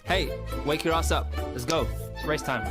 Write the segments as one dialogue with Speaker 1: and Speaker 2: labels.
Speaker 1: Hey, wake your ass up. Let's go. It's race time.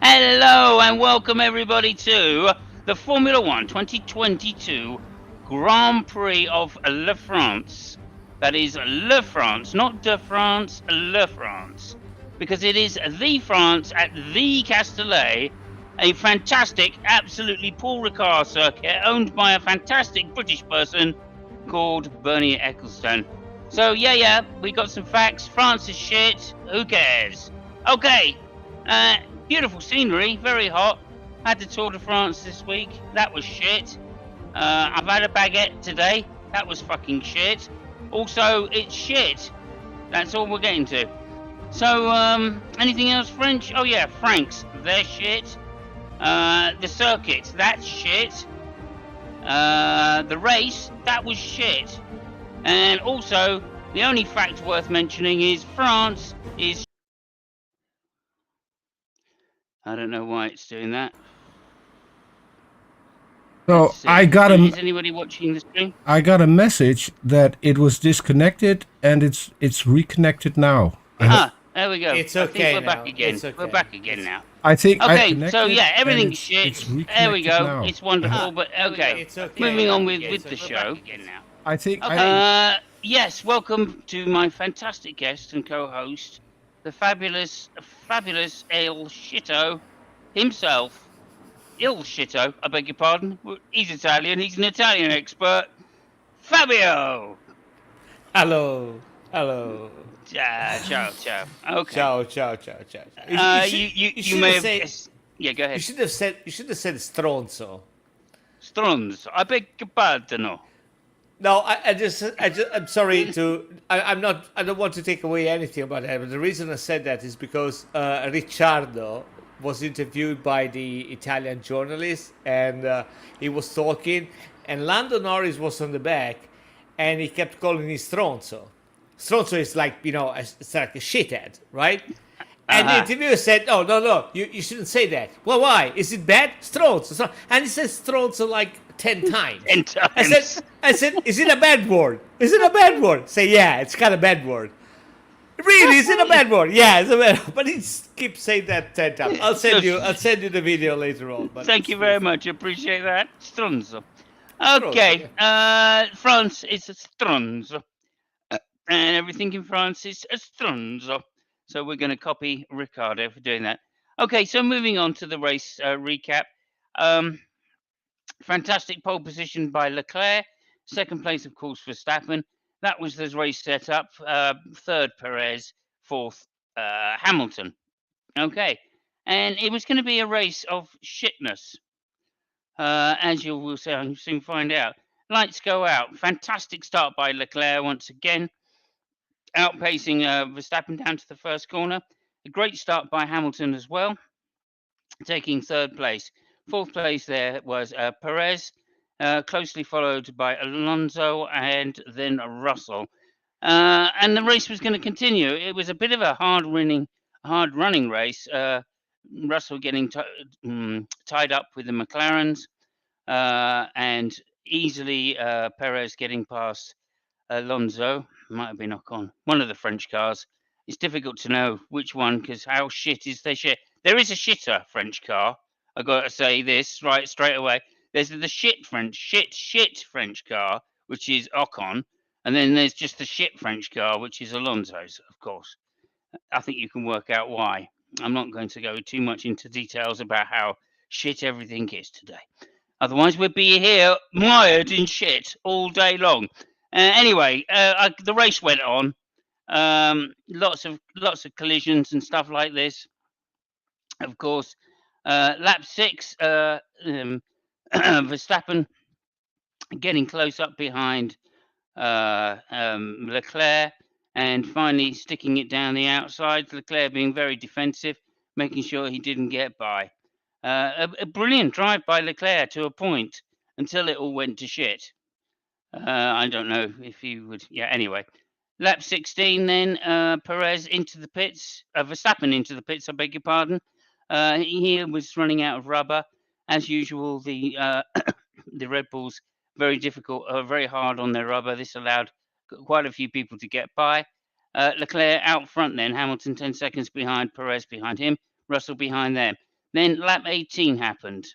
Speaker 2: Hello and welcome everybody to the Formula 1 2022 Grand Prix of Le France. That is Le France, not de France, Le France. Because it is the France at the Castellet, a fantastic, absolutely Paul Ricard circuit owned by a fantastic British person called Bernie Ecclestone. So yeah, we got some facts. France is shit. Who cares? Okay. Beautiful scenery, very hot. Had the Tour de France this week. That was shit. I've had a baguette today. That was fucking shit. Also, it's shit. That's all we're getting to. So, anything else French? Oh yeah, Franks. They're shit. The circuit. That's shit. The race. That was shit. And also, the only fact worth mentioning is France is... I don't know why it's doing that.
Speaker 3: So I got a.
Speaker 2: Is anybody watching the stream?
Speaker 3: I got a message that it was disconnected and it's reconnected now.
Speaker 2: There we go.
Speaker 4: It's okay.
Speaker 2: I think we're back again.
Speaker 4: Okay.
Speaker 2: We're back again now.
Speaker 3: I think.
Speaker 2: Okay, so yeah, everything's shit. There we go.
Speaker 3: Now.
Speaker 2: It's wonderful, but okay.
Speaker 4: It's okay.
Speaker 2: Moving on with the show.
Speaker 3: I think.
Speaker 2: Okay. Yes, welcome to my fantastic guest and co-host, the fabulous El Shitto himself. Il Shitto, I beg your pardon. He's Italian. He's an Italian expert. Fabio.
Speaker 4: Hello.
Speaker 2: Ciao. Okay.
Speaker 4: Ciao.
Speaker 2: You may have. Yeah, go ahead.
Speaker 4: You should have said stronzo.
Speaker 2: Stronzo. I beg your pardon.
Speaker 4: No, I'm sorry to. I don't want to take away anything about that. But the reason I said that is because Ricciardo was interviewed by the Italian journalist, and he was talking, and Lando Norris was on the back, and he kept calling him stronzo. Stronzo is like, it's like a shithead, right? And the interviewer said, no, you shouldn't say that. Well, why? Is it bad? Stronzo. And he says stronzo like 10 times.
Speaker 2: 10 times.
Speaker 4: I said, is it a bad word? Is it a bad word? Say, yeah, it's kind of a bad word. Really, is it a bad word? Yeah, it's a bad word. But he keeps saying that 10 times. I'll send you the video later on. But
Speaker 2: thank you very much. Appreciate that. Stronzo. Okay. France is a stronzo. And everything in France is a stronzo. So we're going to copy Ricciardo for doing that. Okay, so moving on to the race recap. Fantastic pole position by Leclerc. Second place, of course, Verstappen. That was the race set up. Third, Perez. Fourth, Hamilton. Okay. And it was going to be a race of shitness. As you will soon find out. Lights go out. Fantastic start by Leclerc once again. Outpacing Verstappen down to the first corner. A great start by Hamilton as well. Taking third place. Fourth place there was Perez. Closely followed by Alonso and then Russell. And the race was going to continue. It was a bit of a hard running race. Russell getting tied up with the McLarens and easily Perez getting past Alonso. Might have been Ocon. One of the French cars. It's difficult to know which one because how shit is their shit. There is a shitter French car. I got to say this right straight away. There's the shit French car, which is Ocon, and then there's just the shit French car, which is Alonso's, of course. I think you can work out why. I'm not going to go too much into details about how shit everything is today. Otherwise, we'd be here mired in shit all day long. Anyway, the race went on. Lots of collisions and stuff like this. Of course, Lap 6, Verstappen getting close up behind Leclerc and finally sticking it down the outside. Leclerc being very defensive, making sure he didn't get by. A brilliant drive by Leclerc to a point until it all went to shit. I don't know if he would. Yeah, anyway. Lap 16 then, Perez into the pits, Verstappen into the pits, I beg your pardon. He was running out of rubber. As usual, the the Red Bulls very difficult, very hard on their rubber. This allowed quite a few people to get by. Leclerc out front then, Hamilton 10 seconds behind, Perez behind him, Russell behind them. Then lap 18 happened.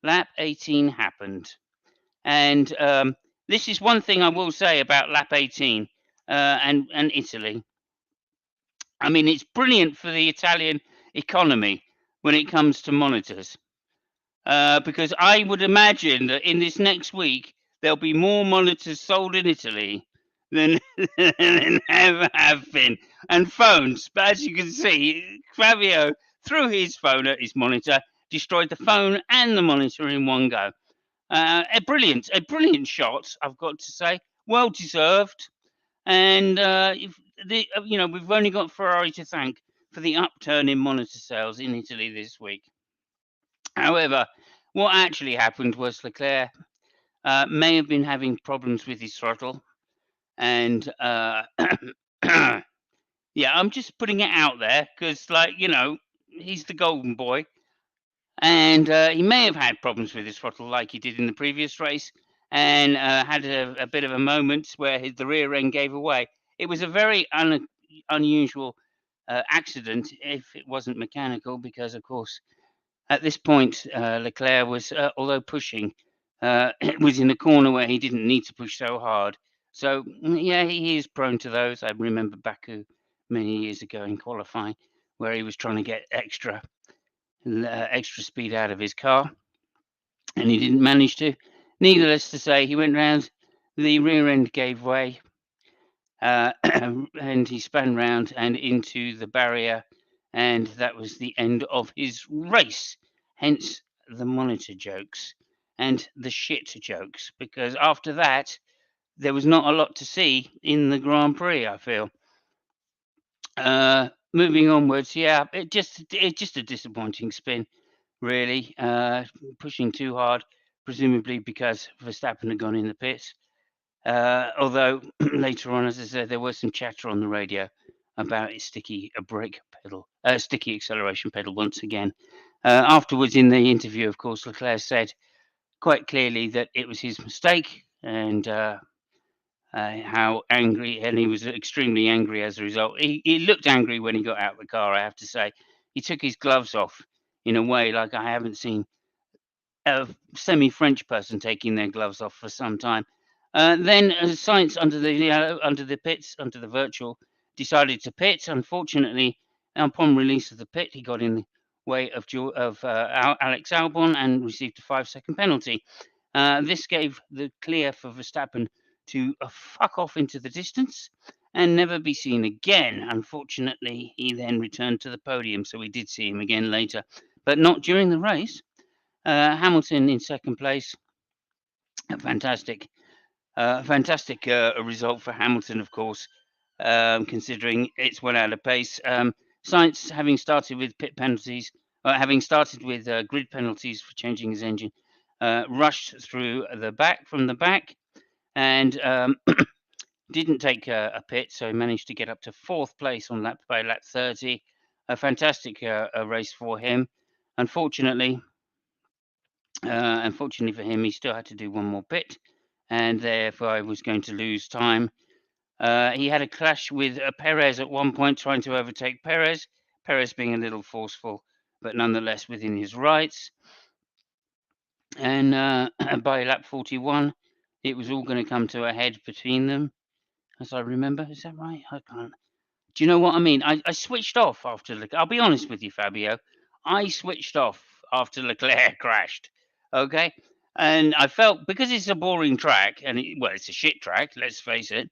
Speaker 2: Lap 18 happened. And this is one thing I will say about lap 18 and Italy. I mean, it's brilliant for the Italian economy when it comes to monitors. Because I would imagine that in this next week, there'll be more monitors sold in Italy than, than ever have been. And phones. But as you can see, Fabio threw his phone at his monitor, destroyed the phone and the monitor in one go. A brilliant shot, I've got to say. Well deserved. And we've only got Ferrari to thank for the upturn in monitor sales in Italy this week. However, what actually happened was Leclerc may have been having problems with his throttle. And yeah, I'm just putting it out there because, he's the golden boy. And he may have had problems with his throttle like he did in the previous race and had a bit of a moment where the rear end gave away. It was a very unusual accident if it wasn't mechanical because, of course, at this point, Leclerc was, although pushing, was in a corner where he didn't need to push so hard. So, yeah, he is prone to those. I remember Baku many years ago in qualifying where he was trying to get extra speed out of his car, and he didn't manage to. Needless to say, he went round, the rear end gave way, and he spun round and into the barrier, and that was the end of his race. Hence the monitor jokes and the shit jokes, because after that, there was not a lot to see in the Grand Prix, I feel. Moving onwards, yeah, it's just a disappointing spin. Really, pushing too hard, presumably because Verstappen had gone in the pits. Although later on, as I said, there was some chatter on the radio about its sticky acceleration pedal once again. Afterwards, in the interview, of course, Leclerc said quite clearly that it was his mistake and how angry, and he was extremely angry as a result. He looked angry when he got out of the car, I have to say. He took his gloves off in a way like I haven't seen a semi-French person taking their gloves off for some time. Then Sainz under the pits, under the virtual, decided to pit. Unfortunately, upon release of the pit, he got in the way of Alex Albon and received a 5-second penalty. This gave the clear for Verstappen to fuck off into the distance and never be seen again. Unfortunately, he then returned to the podium, so we did see him again later, but not during the race. Hamilton in second place. A fantastic result for Hamilton, of course, considering it's well out of pace. Sainz, having started with pit penalties, having started with grid penalties for changing his engine, rushed through from the back, and didn't take a pit, so he managed to get up to fourth place by lap 30. A fantastic race for him. Unfortunately for him, he still had to do one more pit, and therefore he was going to lose time. He had a clash with Perez at one point, trying to overtake Perez being a little forceful, but nonetheless within his rights. And by lap 41, it was all going to come to a head between them, as I remember. Is that right? I can't. Do you know what I mean? I switched off after Leclerc. I'll be honest with you, Fabio. I switched off after Leclerc crashed. Okay? And I felt, because it's a boring track, and it's a shit track, let's face it,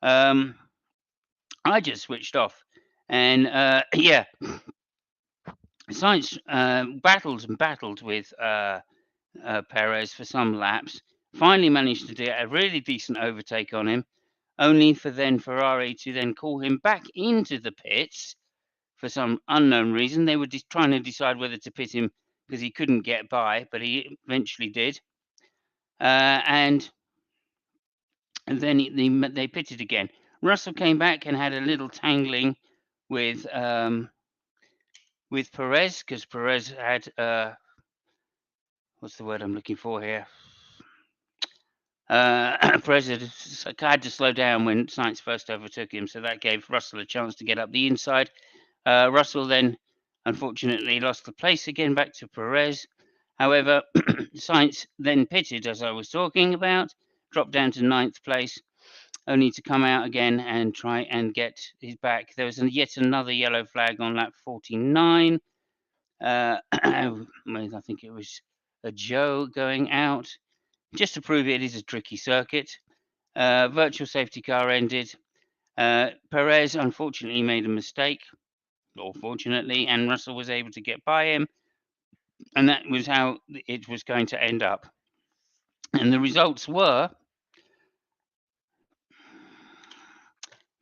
Speaker 2: I just switched off. And yeah, Sainz battled and battled with Perez for some laps. Finally managed to get a really decent overtake on him, only for then Ferrari to then call him back into the pits for some unknown reason. They were just trying to decide whether to pit him because he couldn't get by, but he eventually did. And then they pitted again. Russell came back and had a little tangling with Perez, because Perez had what's the word I'm looking for here? Perez had to slow down when Sainz first overtook him, so that gave Russell a chance to get up the inside. Russell then, unfortunately, lost the place again back to Perez. However, Sainz then pitted, as I was talking about, dropped down to 9th place, only to come out again and try and get his back. There was yet another yellow flag on lap 49. I think it was a Joe going out, just to prove it is a tricky circuit. Virtual safety car ended. Perez unfortunately made a mistake, or fortunately, and Russell was able to get by him, and that was how it was going to end up. And the results were,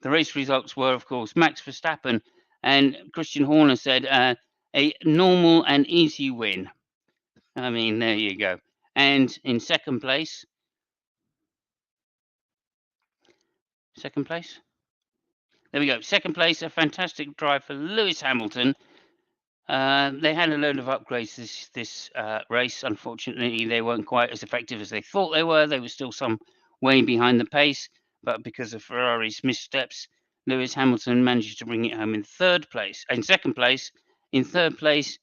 Speaker 2: of course, Max Verstappen, and Christian Horner said a normal and easy win. I mean, there you go. And in second place, there we go. Second place, a fantastic drive for Lewis Hamilton. They had a load of upgrades this race. Unfortunately, they weren't quite as effective as they thought they were. They were still some way behind the pace, but because of Ferrari's missteps, Lewis Hamilton managed to bring it home in third place. In second place, in third place,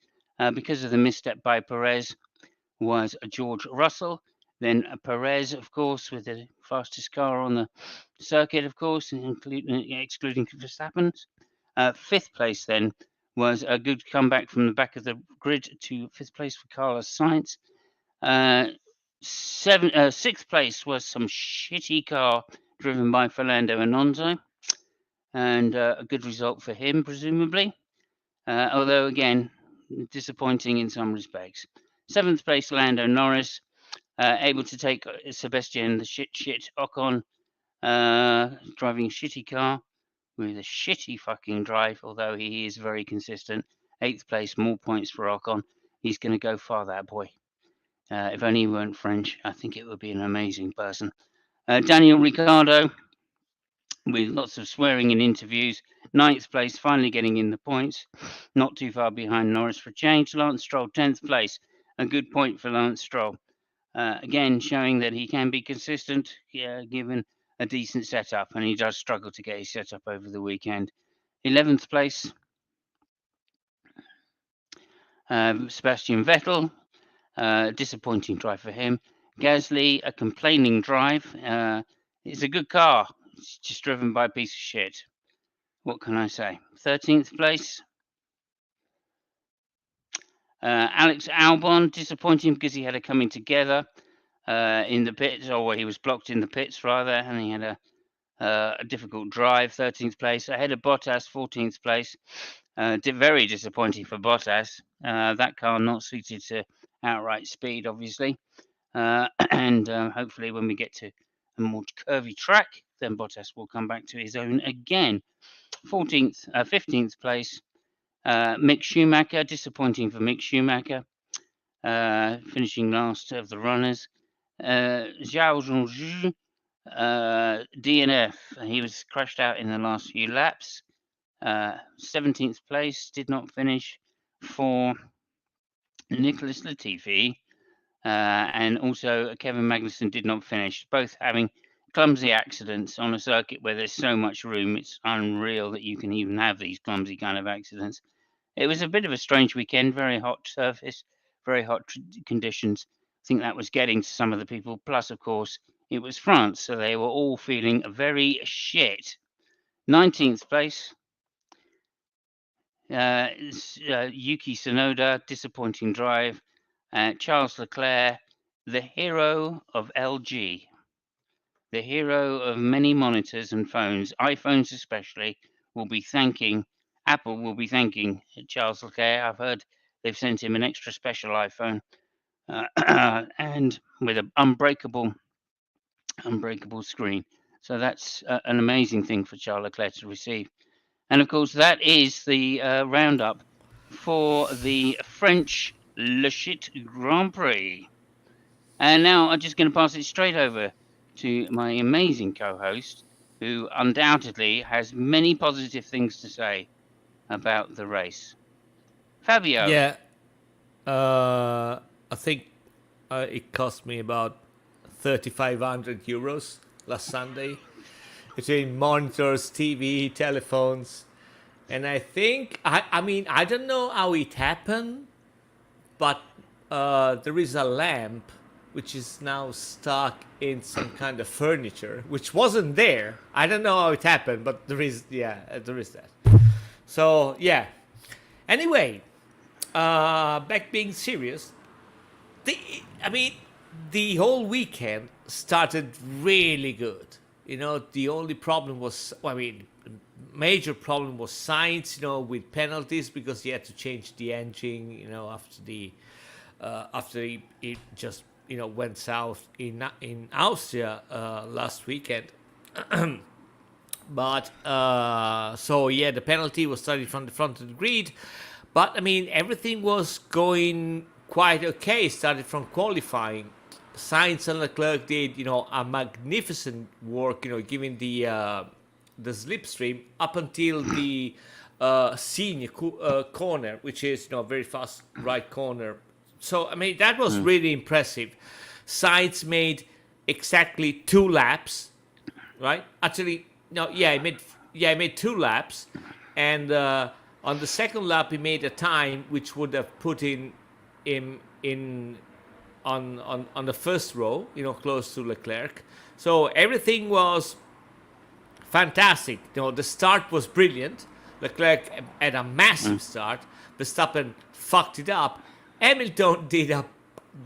Speaker 2: because of the misstep by Perez, was George Russell. Then Perez, of course, with the fastest car on the circuit, of course, excluding Verstappen. Fifth place then was a good comeback from the back of the grid to fifth place for Carlos Sainz. Sixth place was some shitty car driven by Fernando Alonso, and a good result for him, presumably. Although, again, disappointing in some respects. Seventh place, Lando Norris, able to take Sebastian the shit Ocon, driving a shitty car with a shitty fucking drive, although he is very consistent. Eighth place, more points for Ocon. He's going to go far, that boy. If only he weren't French, I think it would be an amazing person. Daniel Ricciardo, with lots of swearing in interviews. Ninth place, finally getting in the points. Not too far behind Norris for change. Lance Stroll, 10th place. A good point for Lance Stroll. Again, showing that he can be consistent, given a decent setup, and he does struggle to get his setup over the weekend. 11th place, Sebastian Vettel. Disappointing drive for him. Gasly, a complaining drive. It's a good car. It's just driven by a piece of shit. What can I say? 13th place. Alex Albon, disappointing because he had a coming together in the pits, or he was blocked in the pits rather, and he had a difficult drive. 13th place. Ahead of Bottas, 14th place. Very disappointing for Bottas. That car not suited to outright speed, obviously. And hopefully when we get to a more curvy track, then Bottas will come back to his own again. 15th place, Mick Schumacher, disappointing for Mick Schumacher, finishing last of the runners. Zhao Zhongzhu, DNF, he was crashed out in the last few laps. 17th place, did not finish for Nicholas Latifi. And also Kevin Magnussen did not finish, both having clumsy accidents on a circuit where there's so much room. It's unreal that you can even have these clumsy kind of accidents. It was a bit of a strange weekend, very hot surface, very hot conditions. I think that was getting to some of the people. Plus, of course, it was France, so they were all feeling very shit. 19th place, Yuki Tsunoda, disappointing drive. Charles Leclerc, the hero of LG, the hero of many monitors and phones, iPhones especially, will be thanking Apple will be thanking Charles Leclerc. I've heard they've sent him an extra special iPhone and with an unbreakable screen. So that's an amazing thing for Charles Leclerc to receive. And of course, that is the roundup for the French Le Chit Grand Prix. And now I'm just going to pass it straight over to my amazing co-host, who undoubtedly has many positive things to say about the race. Fabio.
Speaker 4: Yeah, I think it cost me about 3,500 euros last Sunday between monitors, TV, telephones, and I think I mean I don't know how it happened, but there is a lamp which is now stuck in some kind of furniture which wasn't there. I don't know how it happened, but there is that. So yeah. Anyway, back being serious, the whole weekend started really good. You know, the only problem was, major problem was Sainz, with penalties because he had to change the engine, after he just, went south in Austria last weekend. But the penalty was started from the front of the grid. But everything was going quite okay. Started from qualifying. Sainz and Leclerc did, a magnificent work, giving the slipstream up until the senior corner, which is, very fast right corner. So that was really impressive. Sainz made exactly 2 laps, right? Actually, no, yeah, he made 2 laps, and on the second lap he made a time which would have put him on the first row, close to Leclerc. So everything was fantastic. The start was brilliant. Leclerc had a massive start. Verstappen fucked it up. Hamilton did a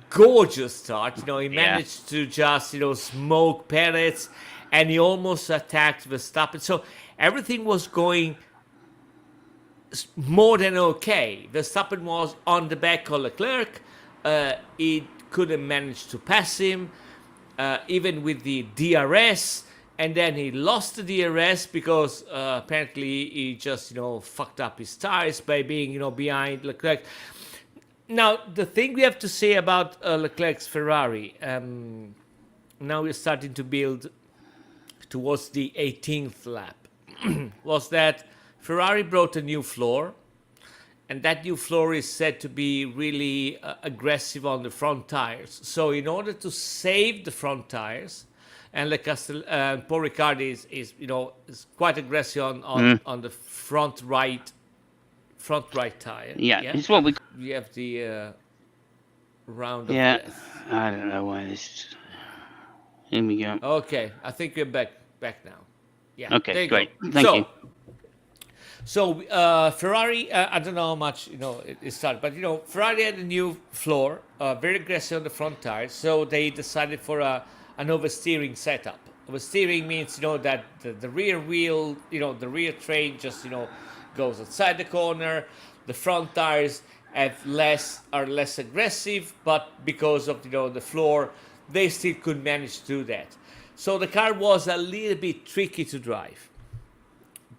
Speaker 4: gorgeous start. He managed to just, smoke Perez, and he almost attacked Verstappen. So everything was going more than okay. Verstappen was on the back of Leclerc. He couldn't manage to pass him, even with the DRS. And then he lost the DRS because apparently he just, fucked up his tires by being, behind Leclerc. Now, the thing we have to say about Leclerc's Ferrari, now we're starting to build towards the 18th lap, was that Ferrari brought a new floor, and that new floor is said to be really aggressive on the front tires. So in order to save the front tires, and Paul Ricard is quite aggressive on the front right tire.
Speaker 2: Yeah, it's what
Speaker 4: we have the round of
Speaker 2: death. I don't know why this. Here we go.
Speaker 4: Okay, I think we're back now. Yeah.
Speaker 2: Okay, great. Thank you.
Speaker 4: So Ferrari, I don't know how much it started, but Ferrari had a new floor, very aggressive on the front tires. So they decided for an oversteering setup. Oversteering means that the rear wheel, the rear train just goes outside the corner. The front tires are less aggressive, but because of the floor, they still could manage to do that. So the car was a little bit tricky to drive.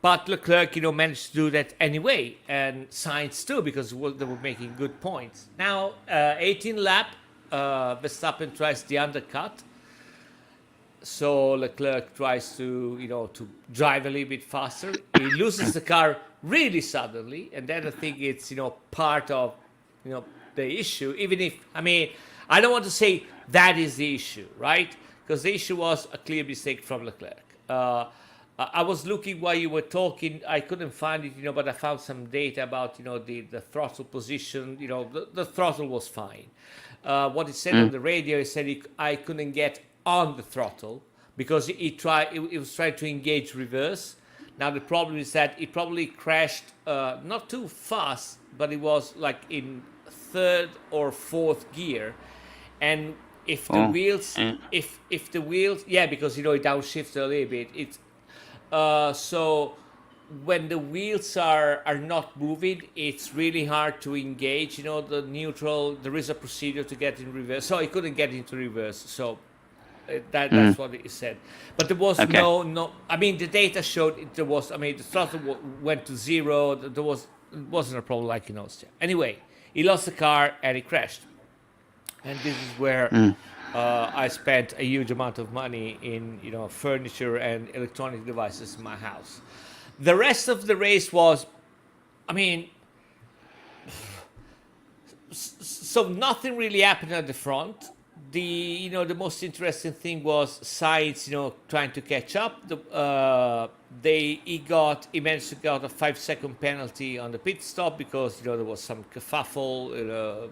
Speaker 4: But Leclerc, managed to do that anyway, and Sainz too, because they were making good points. Now, 18 lap, Verstappen tries the undercut. So Leclerc tries to drive a little bit faster. He loses the car really suddenly, and then I think it's part of the issue. Even if I don't want to say that is the issue, right? Because the issue was a clear mistake from Leclerc. I was looking while you were talking. I couldn't find it, but I found some data about the throttle position. The throttle was fine. What he said on the radio, he said I couldn't get on the throttle because he was trying to engage reverse. Now the problem is that he probably crashed not too fast, but it was like in 3rd or 4th gear, and if the wheels, because he downshifted a little bit, so when the wheels are not moving, it's really hard to engage. You know, the neutral. There is a procedure to get in reverse, so he couldn't get into reverse. So that's what he said. But there was
Speaker 2: Okay.
Speaker 4: no. I mean, the data showed there was. I mean, the throttle went to zero. There wasn't a problem like in Austria. Anyway, he lost the car and he crashed. And this is where I spent a huge amount of money in, you know, furniture and electronic devices in my house. The rest of the race was, I mean, so nothing really happened at the front. The most interesting thing was Sainz, trying to catch up. He managed to get a 5-second penalty on the pit stop because there was some kerfuffle,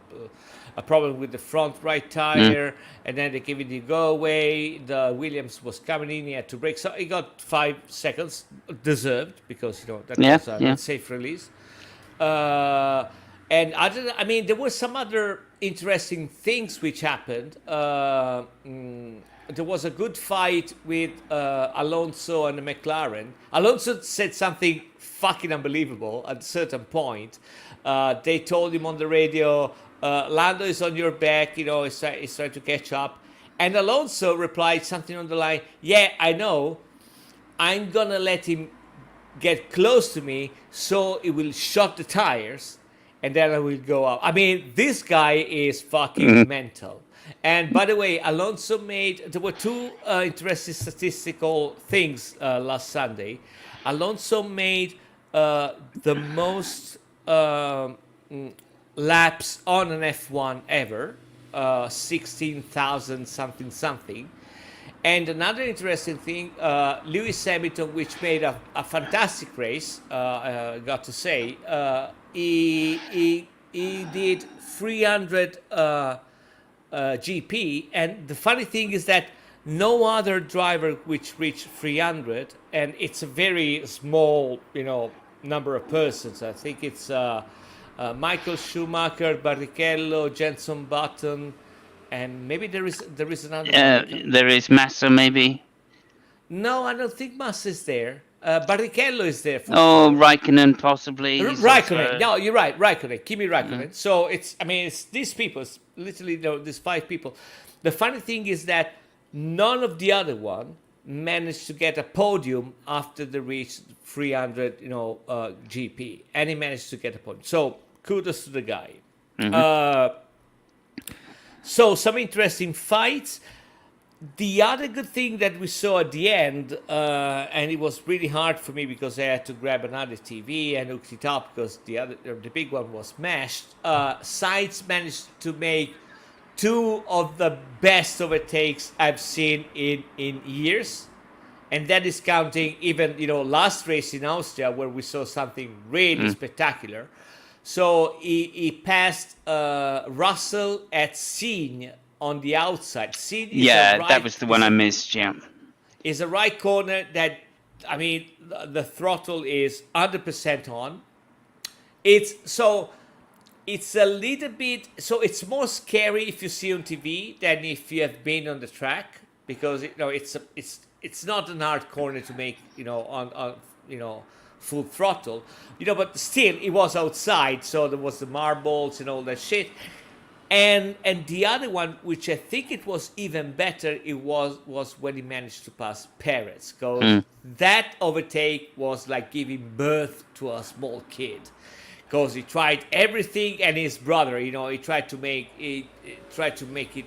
Speaker 4: a problem with the front right tire, and then they gave it the go away. The Williams was coming in, he had to brake, so he got 5 seconds, deserved, because that was an unsafe release. And there were some other interesting things which happened. There was a good fight with Alonso and the McLaren. Alonso said something fucking unbelievable at a certain point. They told him on the radio, Lando is on your back, he's trying to catch up. And Alonso replied something on the line, yeah, I know. I'm going to let him get close to me so it will shock the tires. And then I will go up. I mean, this guy is fucking mental. And by the way, Alonso there were two interesting statistical things last Sunday. Alonso made the most laps on an F1 ever, 16,000 something. And another interesting thing, Lewis Hamilton, which made a fantastic race, I got to say, he did 300 GP, and the funny thing is that no other driver which reached 300, and it's a very small, number of persons. I think it's Michael Schumacher, Barrichello, Jenson Button, and maybe there is another.
Speaker 2: There is Massa, maybe.
Speaker 4: No, I don't think Massa is there. Barrichello is there.
Speaker 2: Raikkonen possibly.
Speaker 4: Raikkonen. No, you're right. Raikkonen. Kimi Raikkonen. So it's these people. It's literally these 5 people. The funny thing is that none of the other one managed to get a podium after they reached 300, GP, and he managed to get a podium. So kudos to the guy. So some interesting fights. The other good thing that we saw at the end, and it was really hard for me because I had to grab another TV and hook it up because the big one was smashed. Sainz managed to make 2 of the best overtakes I've seen in years, and that is counting even last race in Austria where we saw something really spectacular. So he passed Russell at Signe on the outside.
Speaker 2: That was the one I missed. Yeah,
Speaker 4: is a right corner that, the throttle is 100% on. It's a little bit, so it's more scary if you see on TV than if you have been on the track, because it's not an hard corner to make on full throttle, but still it was outside, so there was the marbles and all that shit. And the other one, which I think it was even better, it was when he managed to pass Perez. Because that overtake was like giving birth to a small kid. Because he tried everything, and his brother, he tried to make it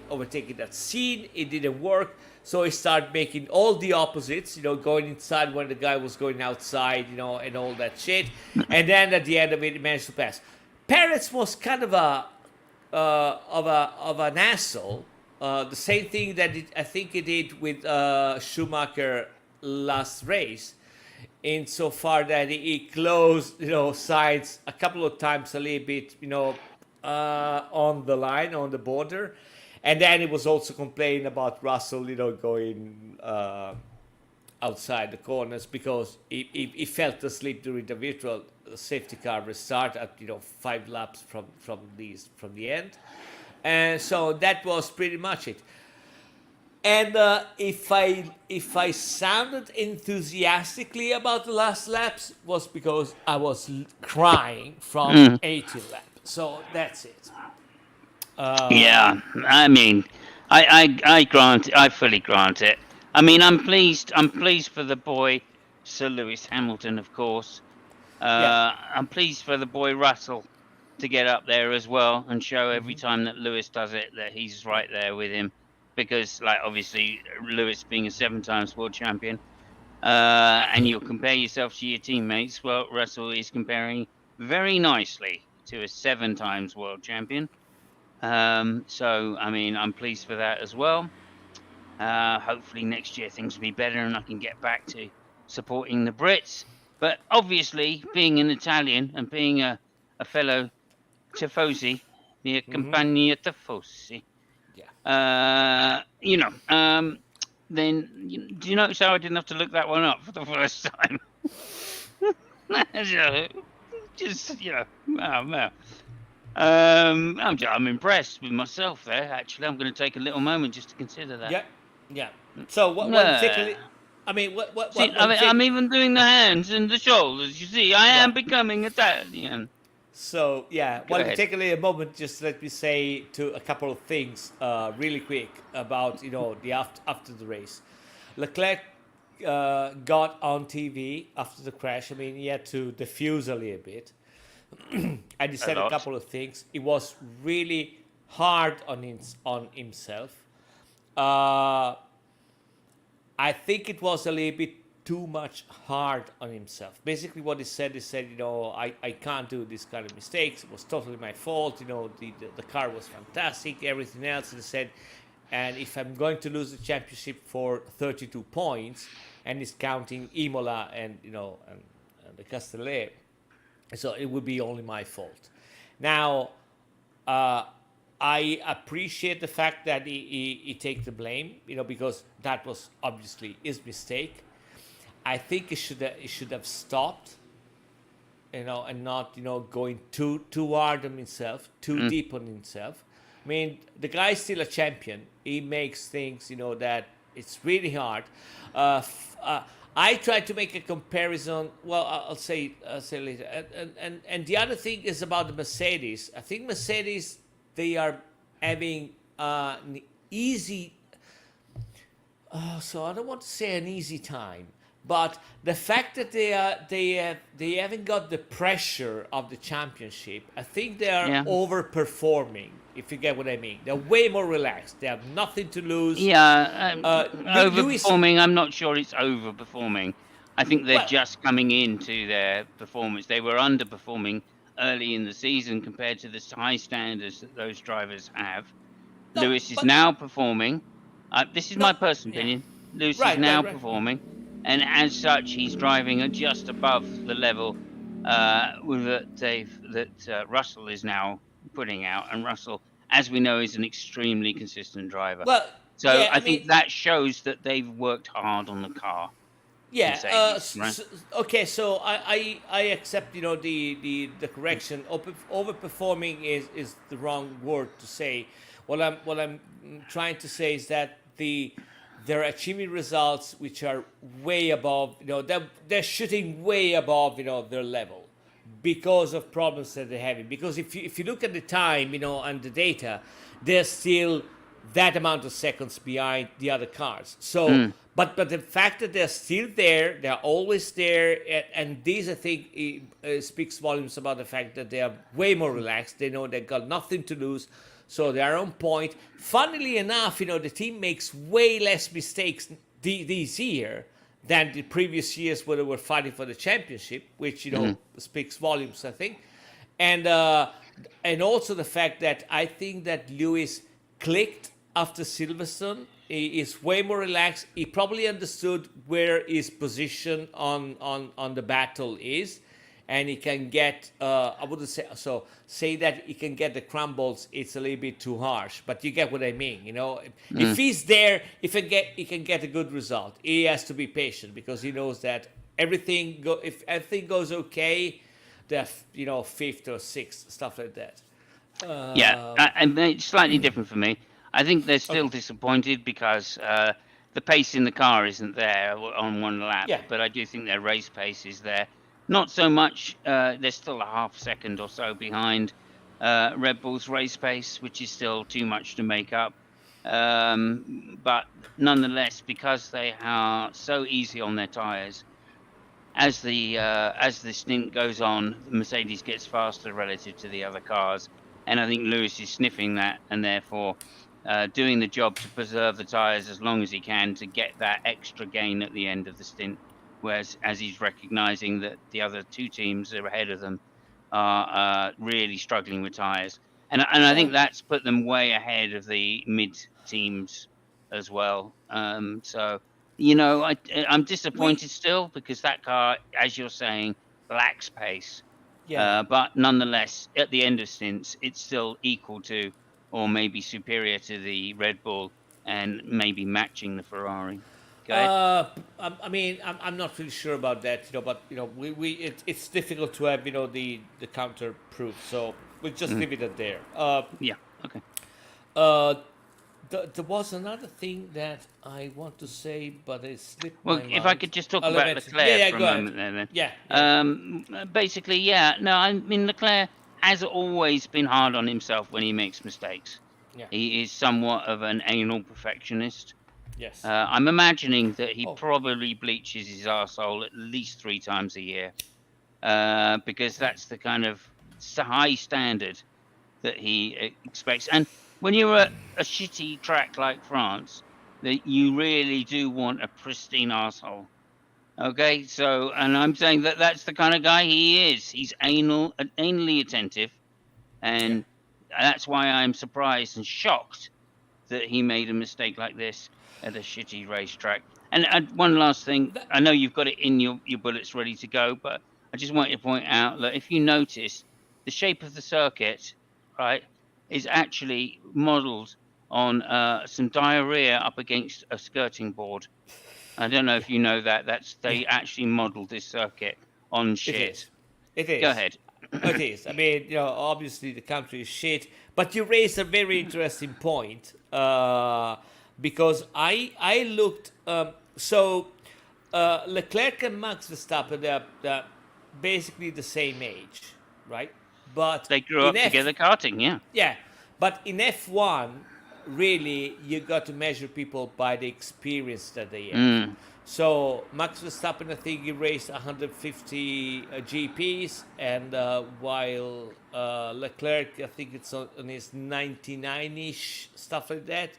Speaker 4: overtake it at Signe. It didn't work, so he started making all the opposites. Going inside when the guy was going outside, and all that shit. And then at the end of it, he managed to pass. Perez was kind of an asshole. The same thing that I think he did with Schumacher last race, insofar that he closed Sainz a couple of times a little bit on the line, on the border, and then he was also complaining about Russell going outside the corners because he fell asleep during the virtual safety car restart at 5 laps from the end, and so that was pretty much it. And if I sounded enthusiastically about the last laps, was because I was crying from 18 laps. So that's it.
Speaker 2: Yeah, I mean, I grant, I fully grant it. I mean, I'm pleased. I'm pleased for the boy, Sir Lewis Hamilton, of course.
Speaker 4: Yeah.
Speaker 2: I'm pleased for the boy Russell to get up there as well and show every
Speaker 4: Mm-hmm.
Speaker 2: time that Lewis does it that he's right there with him. Because, like, obviously, Lewis being a 7 times world champion, and you'll compare yourself to your teammates. Well, Russell is comparing very nicely to a 7 times world champion. So, I mean, I'm pleased for that as well. Hopefully next year things will be better and I can get back to supporting the Brits. But obviously, being an Italian and being a fellow tifosi, mia
Speaker 4: Mm-hmm.
Speaker 2: compagnia tifosi,
Speaker 4: Yeah.
Speaker 2: then do you notice how I didn't have to look that one up for the first time? Just, oh, man. I'm impressed with myself there. Actually, I'm going to take a little moment just to consider that.
Speaker 4: Yeah. Yeah. So what particularly? I mean,
Speaker 2: See, I'm even doing the hands and the shoulders. You see, I am becoming Italian.
Speaker 4: So yeah,
Speaker 2: Go
Speaker 4: well,
Speaker 2: ahead.
Speaker 4: take a moment. Just let me say to a couple of things really quick about the after the race. Leclerc got on TV after the crash. I mean, he had to diffuse a little bit, and he said a
Speaker 2: lot.
Speaker 4: couple of things. It was really hard on himself. I think it was a little bit too much hard on himself. Basically, what he said, I can't do this kind of mistakes. It was totally my fault. The car was fantastic, everything else. He said, and if I'm going to lose the championship for 32 points, and he's counting Imola and the Castellet, so it would be only my fault. Now, I appreciate the fact that he take the blame, because that was obviously his mistake. I think he should have stopped, and not going too hard on himself, too deep on himself. I mean, the guy is still a champion. He makes things that it's really hard. I tried to make a comparison. Well, I'll say later. And the other thing is about the Mercedes. I think Mercedes, they are having an easy. So I don't want to say an easy time, but the fact that they haven't got the pressure of the championship, I think they are overperforming. If you get what I mean, they're way more relaxed. They have nothing to lose.
Speaker 2: Yeah, overperforming. I'm not sure it's overperforming. I think they're just coming into their performance. They were underperforming early in the season compared to the high standards that those drivers have. Lewis is now performing. This is my personal opinion. Lewis is now performing, and as such, he's driving at just above the level that Russell is now putting out. And Russell, as we know, is an extremely consistent driver. I think that shows that they've worked hard on the car.
Speaker 4: Yeah.
Speaker 2: Mercedes, right?
Speaker 4: Okay. So I accept the correction. Overperforming is the wrong word to say. What I'm trying to say is that they're achieving results which are way above. They're shooting way above their level because of problems that they're having. Because if you look at the time and the data, they're still that amount of seconds behind the other cars. So, but the fact that they're still there, they're always there, and this, I think, speaks volumes about the fact that they are way more relaxed. They know they've got nothing to lose, so they are on point. Funnily enough, the team makes way less mistakes this year than the previous years where they were fighting for the championship, which speaks volumes, I think, and also the fact that I think that Lewis clicked after Silverstone. He is way more relaxed. He probably understood where his position on the battle is, and he can get. I wouldn't say that he can get the crumbles. It's a little bit too harsh, but you get what I mean. If he's there, he can get a good result. He has to be patient because he knows that if everything goes okay, they're fifth or sixth, stuff like that.
Speaker 2: And it's slightly different for me. I think they're still disappointed because the pace in the car isn't there on one lap.
Speaker 4: Yeah.
Speaker 2: But I do think their race pace is there. Not so much. They're still a half second or so behind Red Bull's race pace, which is still too much to make up. But nonetheless, because they are so easy on their tyres, as the stint goes on, Mercedes gets faster relative to the other cars, and I think Lewis is sniffing that, and therefore doing the job to preserve the tyres as long as he can to get that extra gain at the end of the stint. Whereas as he's recognising that the other two teams that are ahead of them are really struggling with tyres, and I think that's put them way ahead of the mid teams as well. So. I'm disappointed still because that car, as you're saying, lacks pace.
Speaker 4: Yeah.
Speaker 2: But nonetheless, at the end of stints, it's still equal to or maybe superior to the Red Bull and maybe matching the Ferrari. Go ahead.
Speaker 4: I mean, I'm not really sure about that, but it's difficult to have the counter proof, so we'll just leave it at there.
Speaker 2: Yeah. Okay.
Speaker 4: There was another thing that I want to say, but it slipped
Speaker 2: Well,
Speaker 4: my
Speaker 2: if
Speaker 4: mind.
Speaker 2: I could just talk about
Speaker 4: Leclerc
Speaker 2: Leclerc for a
Speaker 4: go ahead.
Speaker 2: moment there, then.
Speaker 4: Yeah.
Speaker 2: Basically, yeah. No, I mean Leclerc has always been hard on himself when he makes mistakes.
Speaker 4: Yeah.
Speaker 2: He is somewhat of an anal perfectionist.
Speaker 4: Yes.
Speaker 2: I'm imagining that he probably bleaches his arsehole at least 3 times a year, because that's the kind of high standard that he expects. And when you're at a shitty track like France, that you really do want a pristine arsehole. Okay, so, and I'm saying that that's the kind of guy he is. He's anally attentive, and that's why I'm surprised and shocked that he made a mistake like this at a shitty racetrack. And one last thing, I know you've got it in your bullets ready to go, but I just want you to point out that if you notice, the shape of the circuit, right, is actually modelled on some diarrhea up against a skirting board. I don't know if you know that. They actually modelled this circuit on shit.
Speaker 4: It is.
Speaker 2: Go ahead.
Speaker 4: It is. I mean, obviously the country is shit, but you raised a very interesting point because I looked. Leclerc and Max Verstappen, they're basically the same age, right? But
Speaker 2: they grew up together karting, yeah.
Speaker 4: Yeah, but in F1, really, you got to measure people by the experience that they have. So Max Verstappen, I think he raced 150 GPs, and while Leclerc, I think it's on his 99-ish, stuff like that.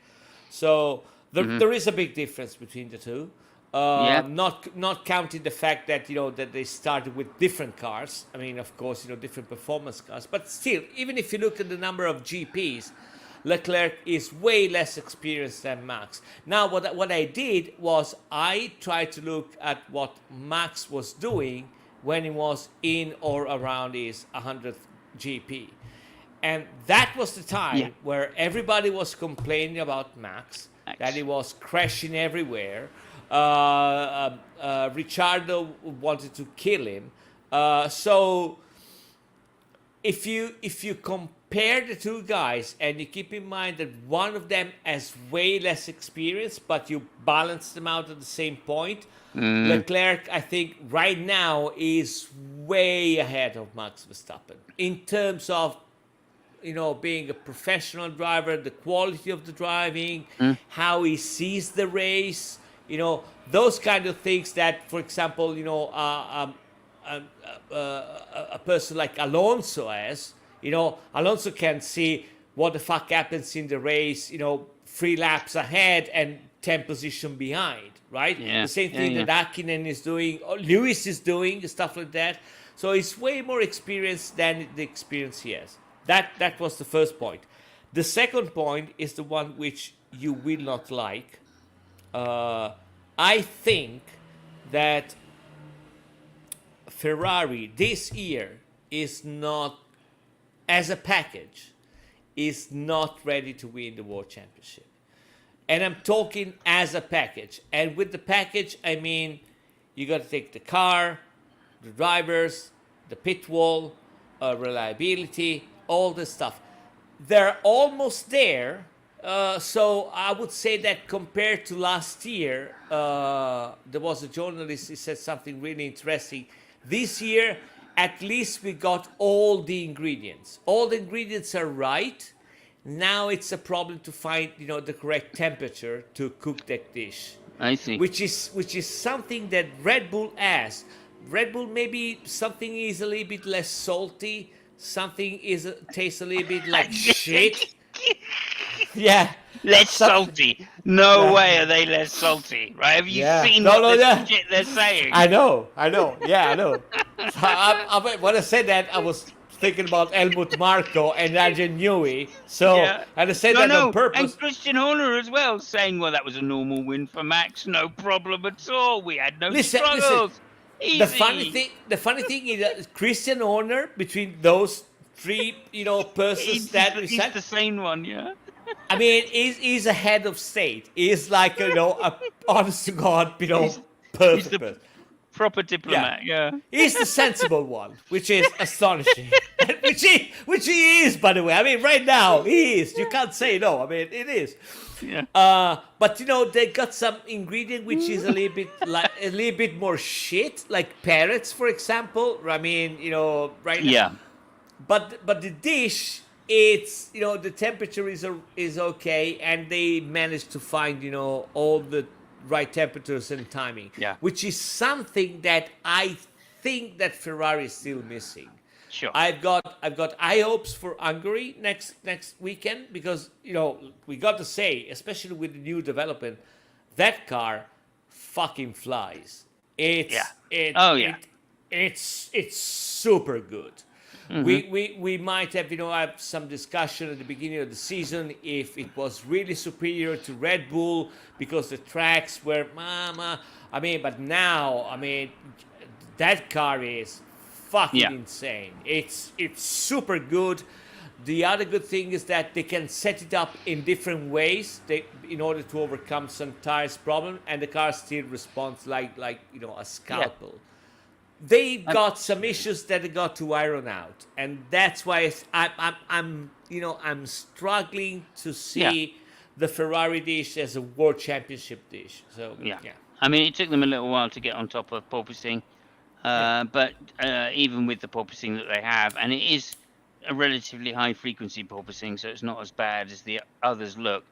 Speaker 4: So there is a big difference between the two. Not counting the fact that that they started with different cars. I mean, of course, different performance cars. But still, even if you look at the number of GPs, Leclerc is way less experienced than Max. Now, what I did was I tried to look at what Max was doing when he was in or around his 100th GP. And that was the time where everybody was complaining about Max, that he was crashing everywhere. Ricciardo wanted to kill him. So if you compare the two guys and you keep in mind that one of them has way less experience, but you balance them out at the same point, Leclerc, I think, right now is way ahead of Max Verstappen in terms of being a professional driver, the quality of the driving, how he sees the race. Those kind of things that, for example, a person like Alonso has. Alonso can see what the fuck happens in the race, 3 laps ahead and 10 position behind, right?
Speaker 2: Yeah.
Speaker 4: The same thing that Hakkinen is doing, or Lewis is doing, stuff like that. So he's way more experienced than the experience he has. That was the first point. The second point is the one which you will not like. I think that Ferrari this year is not, as a package, is not ready to win the World Championship. And I'm talking as a package. And with the package, I mean, you got to take the car, the drivers, the pit wall, reliability, all this stuff. They're almost there. So I would say that compared to last year, there was a journalist who said something really interesting. This year, at least we got all the ingredients. All the ingredients are right. Now it's a problem to find, the correct temperature to cook that dish.
Speaker 2: I see.
Speaker 4: Which is something that Red Bull has. Red Bull maybe something is a little bit less salty. Something tastes a little bit like shit. Yeah.
Speaker 2: Less
Speaker 4: Something-
Speaker 2: salty. No
Speaker 4: Yeah.
Speaker 2: way are they less salty, right? Have you
Speaker 4: Yeah.
Speaker 2: seen
Speaker 4: No,
Speaker 2: what
Speaker 4: no,
Speaker 2: the
Speaker 4: yeah.
Speaker 2: shit they're saying?
Speaker 4: I know. Yeah, I know. When I said that, I was thinking about Helmut Marko and Adrian Newey. So,
Speaker 2: Yeah.
Speaker 4: and I said that on purpose.
Speaker 2: And Christian Horner as well, saying, well, that was a normal win for Max. No problem at all. We had no
Speaker 4: Listen,
Speaker 2: struggles. Easy.
Speaker 4: The funny thing is that Christian Horner, between those three, persons
Speaker 2: He's
Speaker 4: that
Speaker 2: the sane one, yeah?
Speaker 4: I mean, he's a head of state. He's like, a honest to God,
Speaker 2: He's
Speaker 4: perfect
Speaker 2: the
Speaker 4: person.
Speaker 2: proper diplomat, yeah.
Speaker 4: He's the sensible one, which is astonishing. which he is, by the way. I mean, right now he is. You can't say no. I mean, it is.
Speaker 2: Yeah.
Speaker 4: But they got some ingredient which is a little bit more shit, like parrots, for example. I mean, right now.
Speaker 2: Yeah.
Speaker 4: But the dish, it's the temperature is okay, and they managed to find all the right temperatures and timing.
Speaker 2: Yeah.
Speaker 4: Which is something that I think that Ferrari is still missing.
Speaker 2: Sure.
Speaker 4: I've got high hopes for Hungary next weekend because we got to say, especially with the new development, that car fucking flies. It's super good. We might have some discussion at the beginning of the season if it was really superior to Red Bull because the tracks were but now that car is fucking insane. It's super good. The other good thing is that they can set it up in different ways in order to overcome some tires problem, and the car still responds like a scalpel.
Speaker 2: Yeah.
Speaker 4: They got some issues that they got to iron out, and that's why I'm struggling to see the Ferrari dish as a world championship dish. So
Speaker 2: Yeah. I mean, it took them a little while to get on top of porpoising, but even with the porpoising that they have, and it is a relatively high frequency porpoising, so it's not as bad as the others look.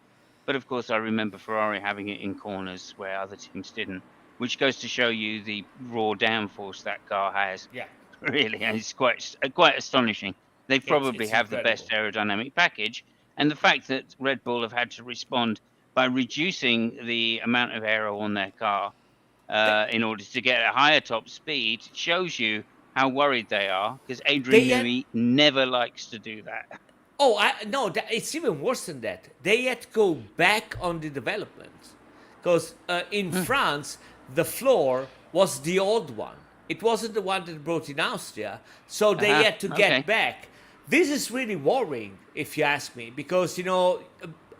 Speaker 2: But of course, I remember Ferrari having it in corners where other teams didn't, which goes to show you the raw downforce that car has.
Speaker 4: Yeah.
Speaker 2: Really, and it's quite astonishing. They probably have the best aerodynamic package, and the fact that Red Bull have had to respond by reducing the amount of aero on their car in order to get a higher top speed shows you how worried they are, because Adrian Newey never likes to do that.
Speaker 4: Oh, it's even worse than that. They had to go back on the development because in France, the floor was the old one. It wasn't the one that brought in Austria, so they had to get back. This is really worrying, if you ask me, because,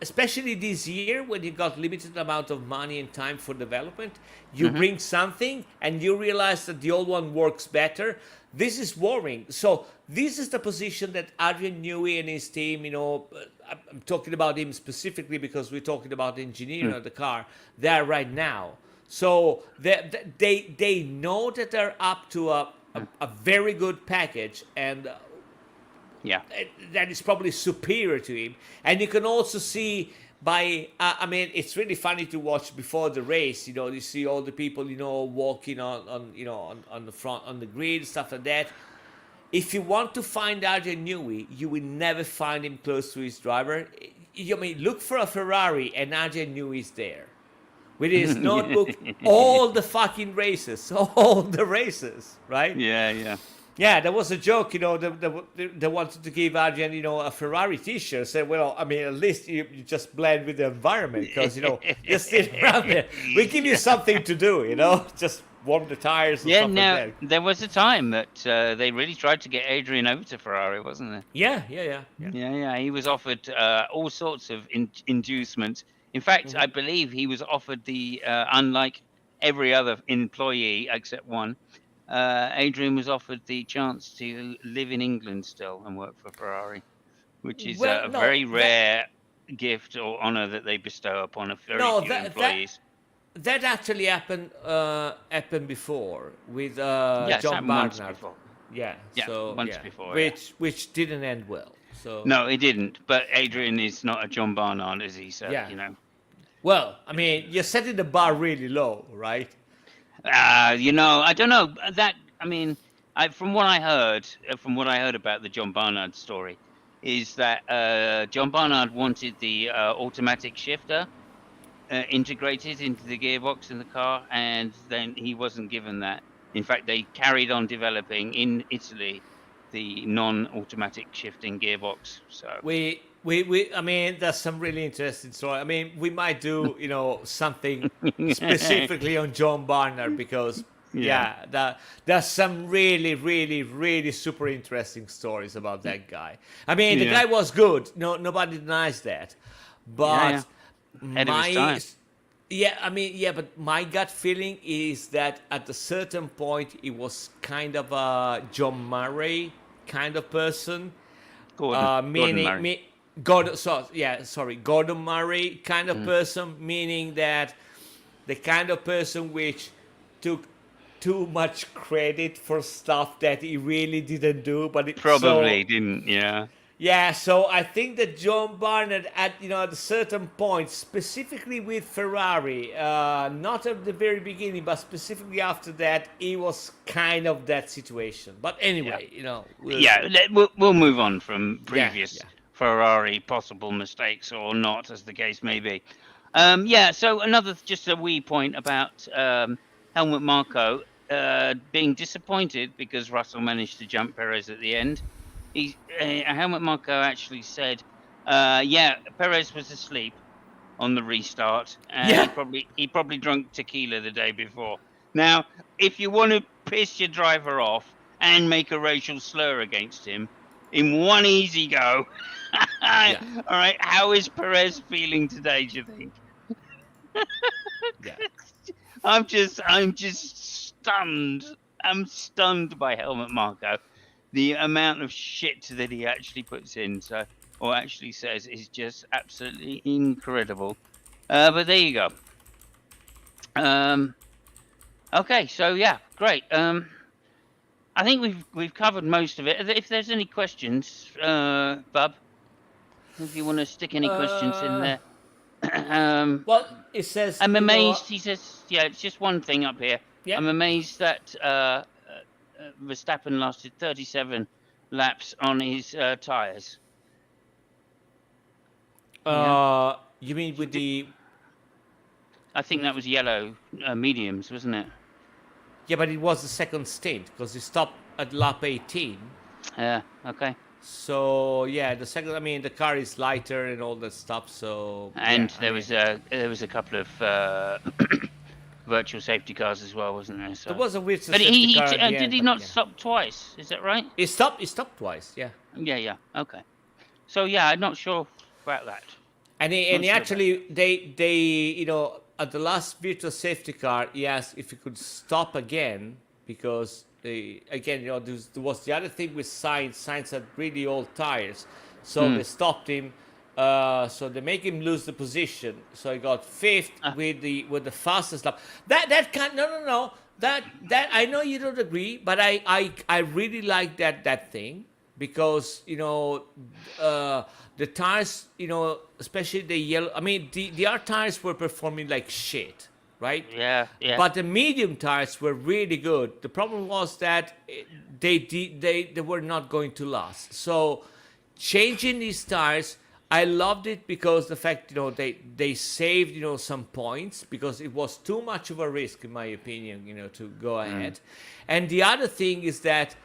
Speaker 4: especially this year when you got limited amount of money and time for development, you bring something and you realize that the old one works better. This is worrying. So this is the position that Adrian Newey and his team, I'm talking about him specifically because we're talking about the engineering of the car, they are right now. So they know that they're up to a very good package, and that is probably superior to him. And you can also see by, it's really funny to watch before the race. You see all the people, walking on the front, on the grid, stuff like that. If you want to find Adrian Newey, you will never find him close to his driver. Look for a Ferrari and Adrian Newey is there with his notebook, all the fucking races, right?
Speaker 2: Yeah.
Speaker 4: Yeah, there was a joke, they wanted to give Adrian, a Ferrari t-shirt. Said, well, at least you just blend with the environment because, you're still around there. We give you something to do, just warm the tires and stuff like that.
Speaker 2: There was a time that they really tried to get Adrian over to Ferrari, wasn't there?
Speaker 4: Yeah.
Speaker 2: He was offered all sorts of inducements. In fact, I believe he was offered the, unlike every other employee except one, Adrian was offered the chance to live in England still and work for Ferrari, which is a very rare gift or honor that they bestow upon a very
Speaker 4: No,
Speaker 2: few
Speaker 4: that
Speaker 2: employees.
Speaker 4: that actually happened before with
Speaker 2: Yes,
Speaker 4: John
Speaker 2: happened once
Speaker 4: Barnard.
Speaker 2: before.
Speaker 4: Yeah,
Speaker 2: Yeah,
Speaker 4: so
Speaker 2: once
Speaker 4: yeah,
Speaker 2: before, yeah.
Speaker 4: which didn't end well. So
Speaker 2: No, it didn't. But Adrian is not a John Barnard, as he said.
Speaker 4: Yeah.
Speaker 2: You know.
Speaker 4: well, I mean, you're setting the bar really low, right?
Speaker 2: You know, I don't know that. I mean, from what I heard about the John Barnard story, is that John Barnard wanted the automatic shifter integrated into the gearbox in the car, and then he wasn't given that. In fact, they carried on developing in Italy the non-automatic shifting gearbox. So
Speaker 4: I mean, that's some really interesting story. I mean, we might do, something specifically on John Barnard because,
Speaker 2: Yeah.
Speaker 4: there's some really, really, really super interesting stories about that guy. I mean, the
Speaker 2: Yeah.
Speaker 4: guy was good. No, nobody denies that. But
Speaker 2: Yeah. Ahead of his time.
Speaker 4: but my gut feeling is that at a certain point, he was kind of a John Murray kind of person.
Speaker 2: Gordon
Speaker 4: Meaning,
Speaker 2: Murray.
Speaker 4: Gordon Murray kind of person, meaning that the kind of person which took too much credit for stuff that he really didn't do, but
Speaker 2: Probably didn't. Yeah.
Speaker 4: Yeah, so I think that John Barnard at a certain point, specifically with Ferrari, not at the very beginning, but specifically after that, he was kind of that situation. But anyway,
Speaker 2: We'll move on from previous
Speaker 4: yeah.
Speaker 2: Ferrari possible mistakes or not, as the case may be. So another just a wee point about Helmut Marko being disappointed because Russell managed to jump Perez at the end. Helmut Marko actually said, Perez was asleep on the restart, and he probably drunk tequila the day before. Now, if you want to piss your driver off and make a racial slur against him in one easy go, all right, how is Perez feeling today, do you think?
Speaker 4: Yeah.
Speaker 2: I'm just stunned. I'm stunned by Helmut Marko. The amount of shit that he actually puts in, or actually says, is just absolutely incredible. But there you go. Okay, so yeah, great. I think we've covered most of it. If there's any questions, Bub, if you want to stick any questions in there.
Speaker 4: Well, it says.
Speaker 2: I'm amazed. He says, it's just one thing up here.
Speaker 4: Yeah.
Speaker 2: I'm amazed that Verstappen lasted 37 laps on his tyres.
Speaker 4: You mean with the?
Speaker 2: I think that was yellow mediums, wasn't it?
Speaker 4: Yeah, but it was the second stint because he stopped at lap 18.
Speaker 2: Yeah. Okay.
Speaker 4: So yeah, the second. I mean, the car is lighter and all that stuff. So
Speaker 2: and there was a couple of virtual safety cars as well, wasn't there? So.
Speaker 4: There was a virtual
Speaker 2: but
Speaker 4: safety car.
Speaker 2: Did he not stop twice? Is that right?
Speaker 4: He stopped twice. Yeah.
Speaker 2: Yeah. Okay. So yeah, I'm not sure about that.
Speaker 4: And he actually they at the last virtual safety car he asked if he could stop again because there was the other thing with Sainz. Sainz had really old tires, so they stopped him. So they make him lose the position. So he got fifth with the fastest lap. That can't no. That I know you don't agree, but I really like that thing because the tires, especially the yellow. I mean the other tires were performing like shit, right?
Speaker 2: Yeah.
Speaker 4: But the medium tires were really good. The problem was that they were not going to last. So changing these tires, I loved it because the fact they saved some points because it was too much of a risk in my opinion to go ahead. And the other thing is that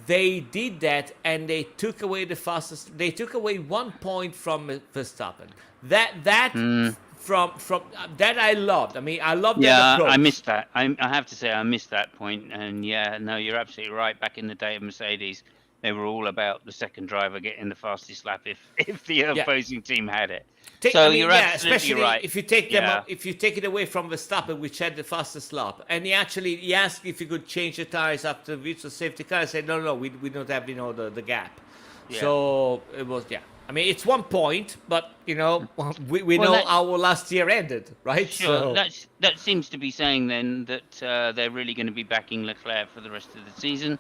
Speaker 4: they did that and they took away they took away 1 point from Verstappen. That from that I loved. I mean I loved that approach.
Speaker 2: I missed that. I have to say I missed that point. And you're absolutely right. Back in the day of Mercedes, they were all about the second driver getting the fastest lap if the opposing team had it. You're absolutely right.
Speaker 4: If you take it away from Verstappen, which had the fastest lap, and he asked if he could change the tires after the virtual safety car. I said no, we don't have the gap. Yeah. So it was I mean, it's 1 point, but we
Speaker 2: Well,
Speaker 4: know how last year ended, right?
Speaker 2: Sure, that seems to be saying then that they're really going to be backing Leclerc for the rest of the season,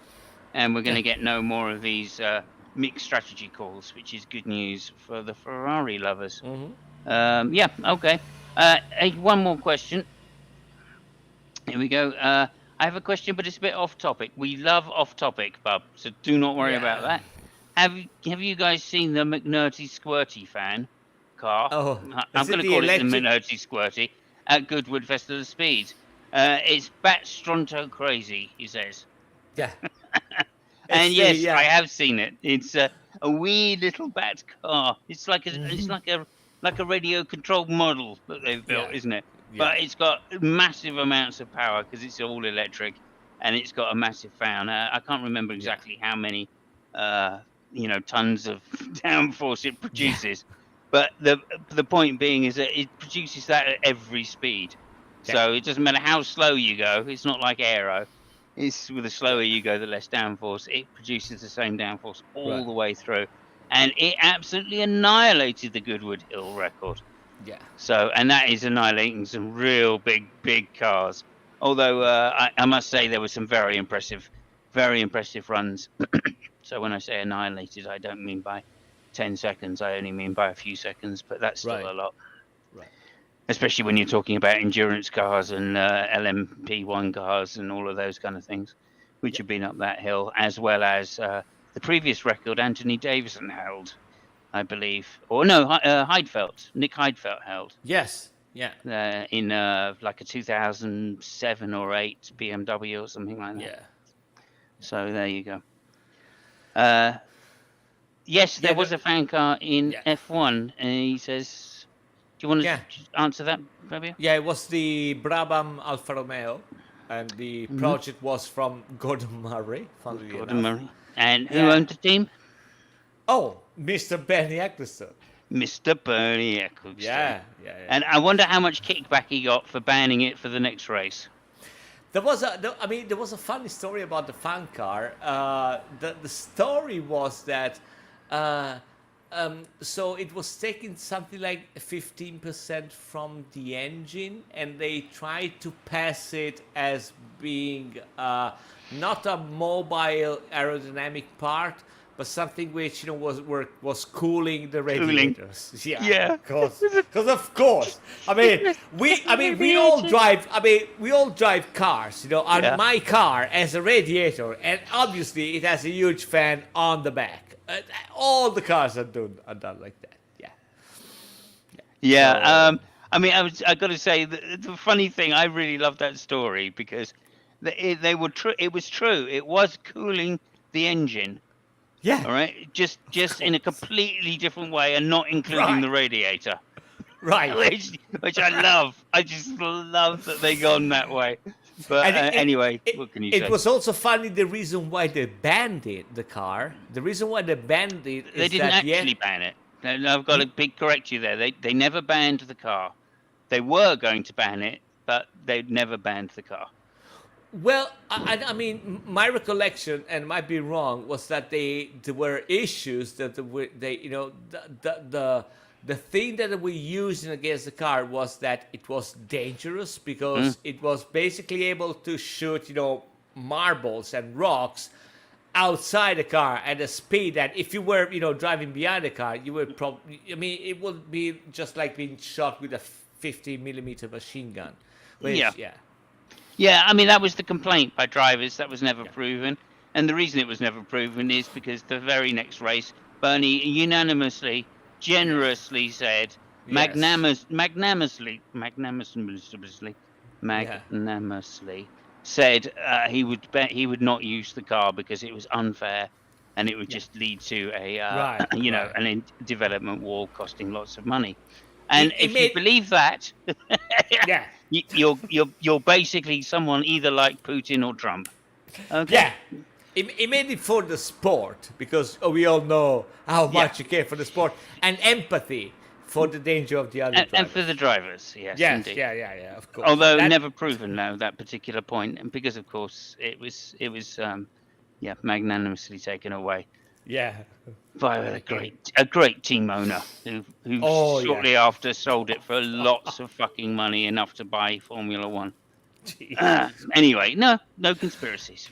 Speaker 2: and we're going to get no more of these mixed strategy calls, which is good news for the Ferrari lovers. Yeah, okay. One more question. Here we go. I have a question, but it's a bit off topic. We love off topic, Bub, so do not worry about that. Have you guys seen the McNurty Squirty fan car?
Speaker 4: Oh,
Speaker 2: I'm
Speaker 4: is it
Speaker 2: going to
Speaker 4: the
Speaker 2: call it the
Speaker 4: electric-
Speaker 2: McNurty Squirty at Goodwood Festival of Speed. It's Bat Stronto crazy, he says.
Speaker 4: Yeah.
Speaker 2: And
Speaker 4: It's
Speaker 2: yes,
Speaker 4: the-
Speaker 2: I have seen it. It's a wee little bat car. It's like a radio controlled model that they've built,
Speaker 4: Yeah.
Speaker 2: isn't it?
Speaker 4: Yeah.
Speaker 2: But it's got massive amounts of power because it's all electric, and it's got a massive fan. I can't remember exactly how many, tons of downforce it produces, but the point being is that it produces that at every speed.
Speaker 4: Yeah.
Speaker 2: So it doesn't matter how slow you go. It's not like aero. It's with the slower you go, the less downforce. It produces the same downforce all the way through, and it absolutely annihilated the Goodwood Hill record.
Speaker 4: Yeah.
Speaker 2: So, and that is annihilating some real big cars. Although I must say there were some very impressive runs. So when I say annihilated, I don't mean by 10 seconds. I only mean by a few seconds, but that's still a lot.
Speaker 4: Right.
Speaker 2: Especially when you're talking about endurance cars and LMP1 cars and all of those kind of things, which have been up that hill, as well as the previous record Anthony Davison held, I believe. Or no, Nick Heidfeld held.
Speaker 4: Yes. Yeah.
Speaker 2: In like a 2007 or 8 BMW or something like that.
Speaker 4: Yeah.
Speaker 2: So there you go. Yes, there was a fan car in F1. He says, do you want to answer that, Fabio?
Speaker 4: Yeah, it was the Brabham Alfa Romeo, and the project was from Gordon Murray.
Speaker 2: Gordon Murray. And who owned the team?
Speaker 4: Oh, Mr. Bernie Eccleston.
Speaker 2: Mr. Bernie Eccleston.
Speaker 4: Yeah.
Speaker 2: And I wonder how much kickback he got for banning it for the next race.
Speaker 4: There was a funny story about the fan car. The story was that, so it was taking something like 15% from the engine, and they tried to pass it as being not a mobile aerodynamic part, but something which was cooling the radiators. Yeah. Because of course. We all drive cars. And my car has a radiator, and obviously it has a huge fan on the back. All the cars are done like that.
Speaker 2: Yeah. I got to say the funny thing. I really love that story because they were true. It was true. It was cooling the engine.
Speaker 4: Yeah.
Speaker 2: All right. Just in a completely different way, and not including the radiator.
Speaker 4: Right.
Speaker 2: Which I love. I just love that they gone that way. But anyway, what can you say?
Speaker 4: It was also funny the reason why they banned the car. The reason why they banned it is
Speaker 2: they didn't actually ban it. No, I've got to correct you there. They never banned the car. They were going to ban it, but they never banned the car.
Speaker 4: Well, I mean, my recollection, and might be wrong, was that there were issues that the thing that we used against the car was that it was dangerous because it was basically able to shoot, marbles and rocks outside the car at a speed that if you were, driving behind the car, you would probably, it would be just like being shot with a 50mm machine gun.
Speaker 2: Yeah, that was the complaint by drivers. That was never proven. And the reason it was never proven is because the very next race, Bernie unanimously, generously said, magnanimously said he would not use the car because it was unfair and it would just lead to a development wall costing lots of money. And if you believe that, you're basically someone either like Putin or Trump. Okay?
Speaker 4: Yeah. He made it for the sport because we all know how much he cared for the sport, and empathy for the danger of the other drivers.
Speaker 2: And for the drivers, yes, indeed.
Speaker 4: Yeah, of course.
Speaker 2: Although never proven now that particular point, and because of course it was magnanimously taken away.
Speaker 4: Yeah.
Speaker 2: by a great team owner who
Speaker 4: Oh,
Speaker 2: shortly after sold it for lots of fucking money, enough to buy Formula One. Anyway, no conspiracies.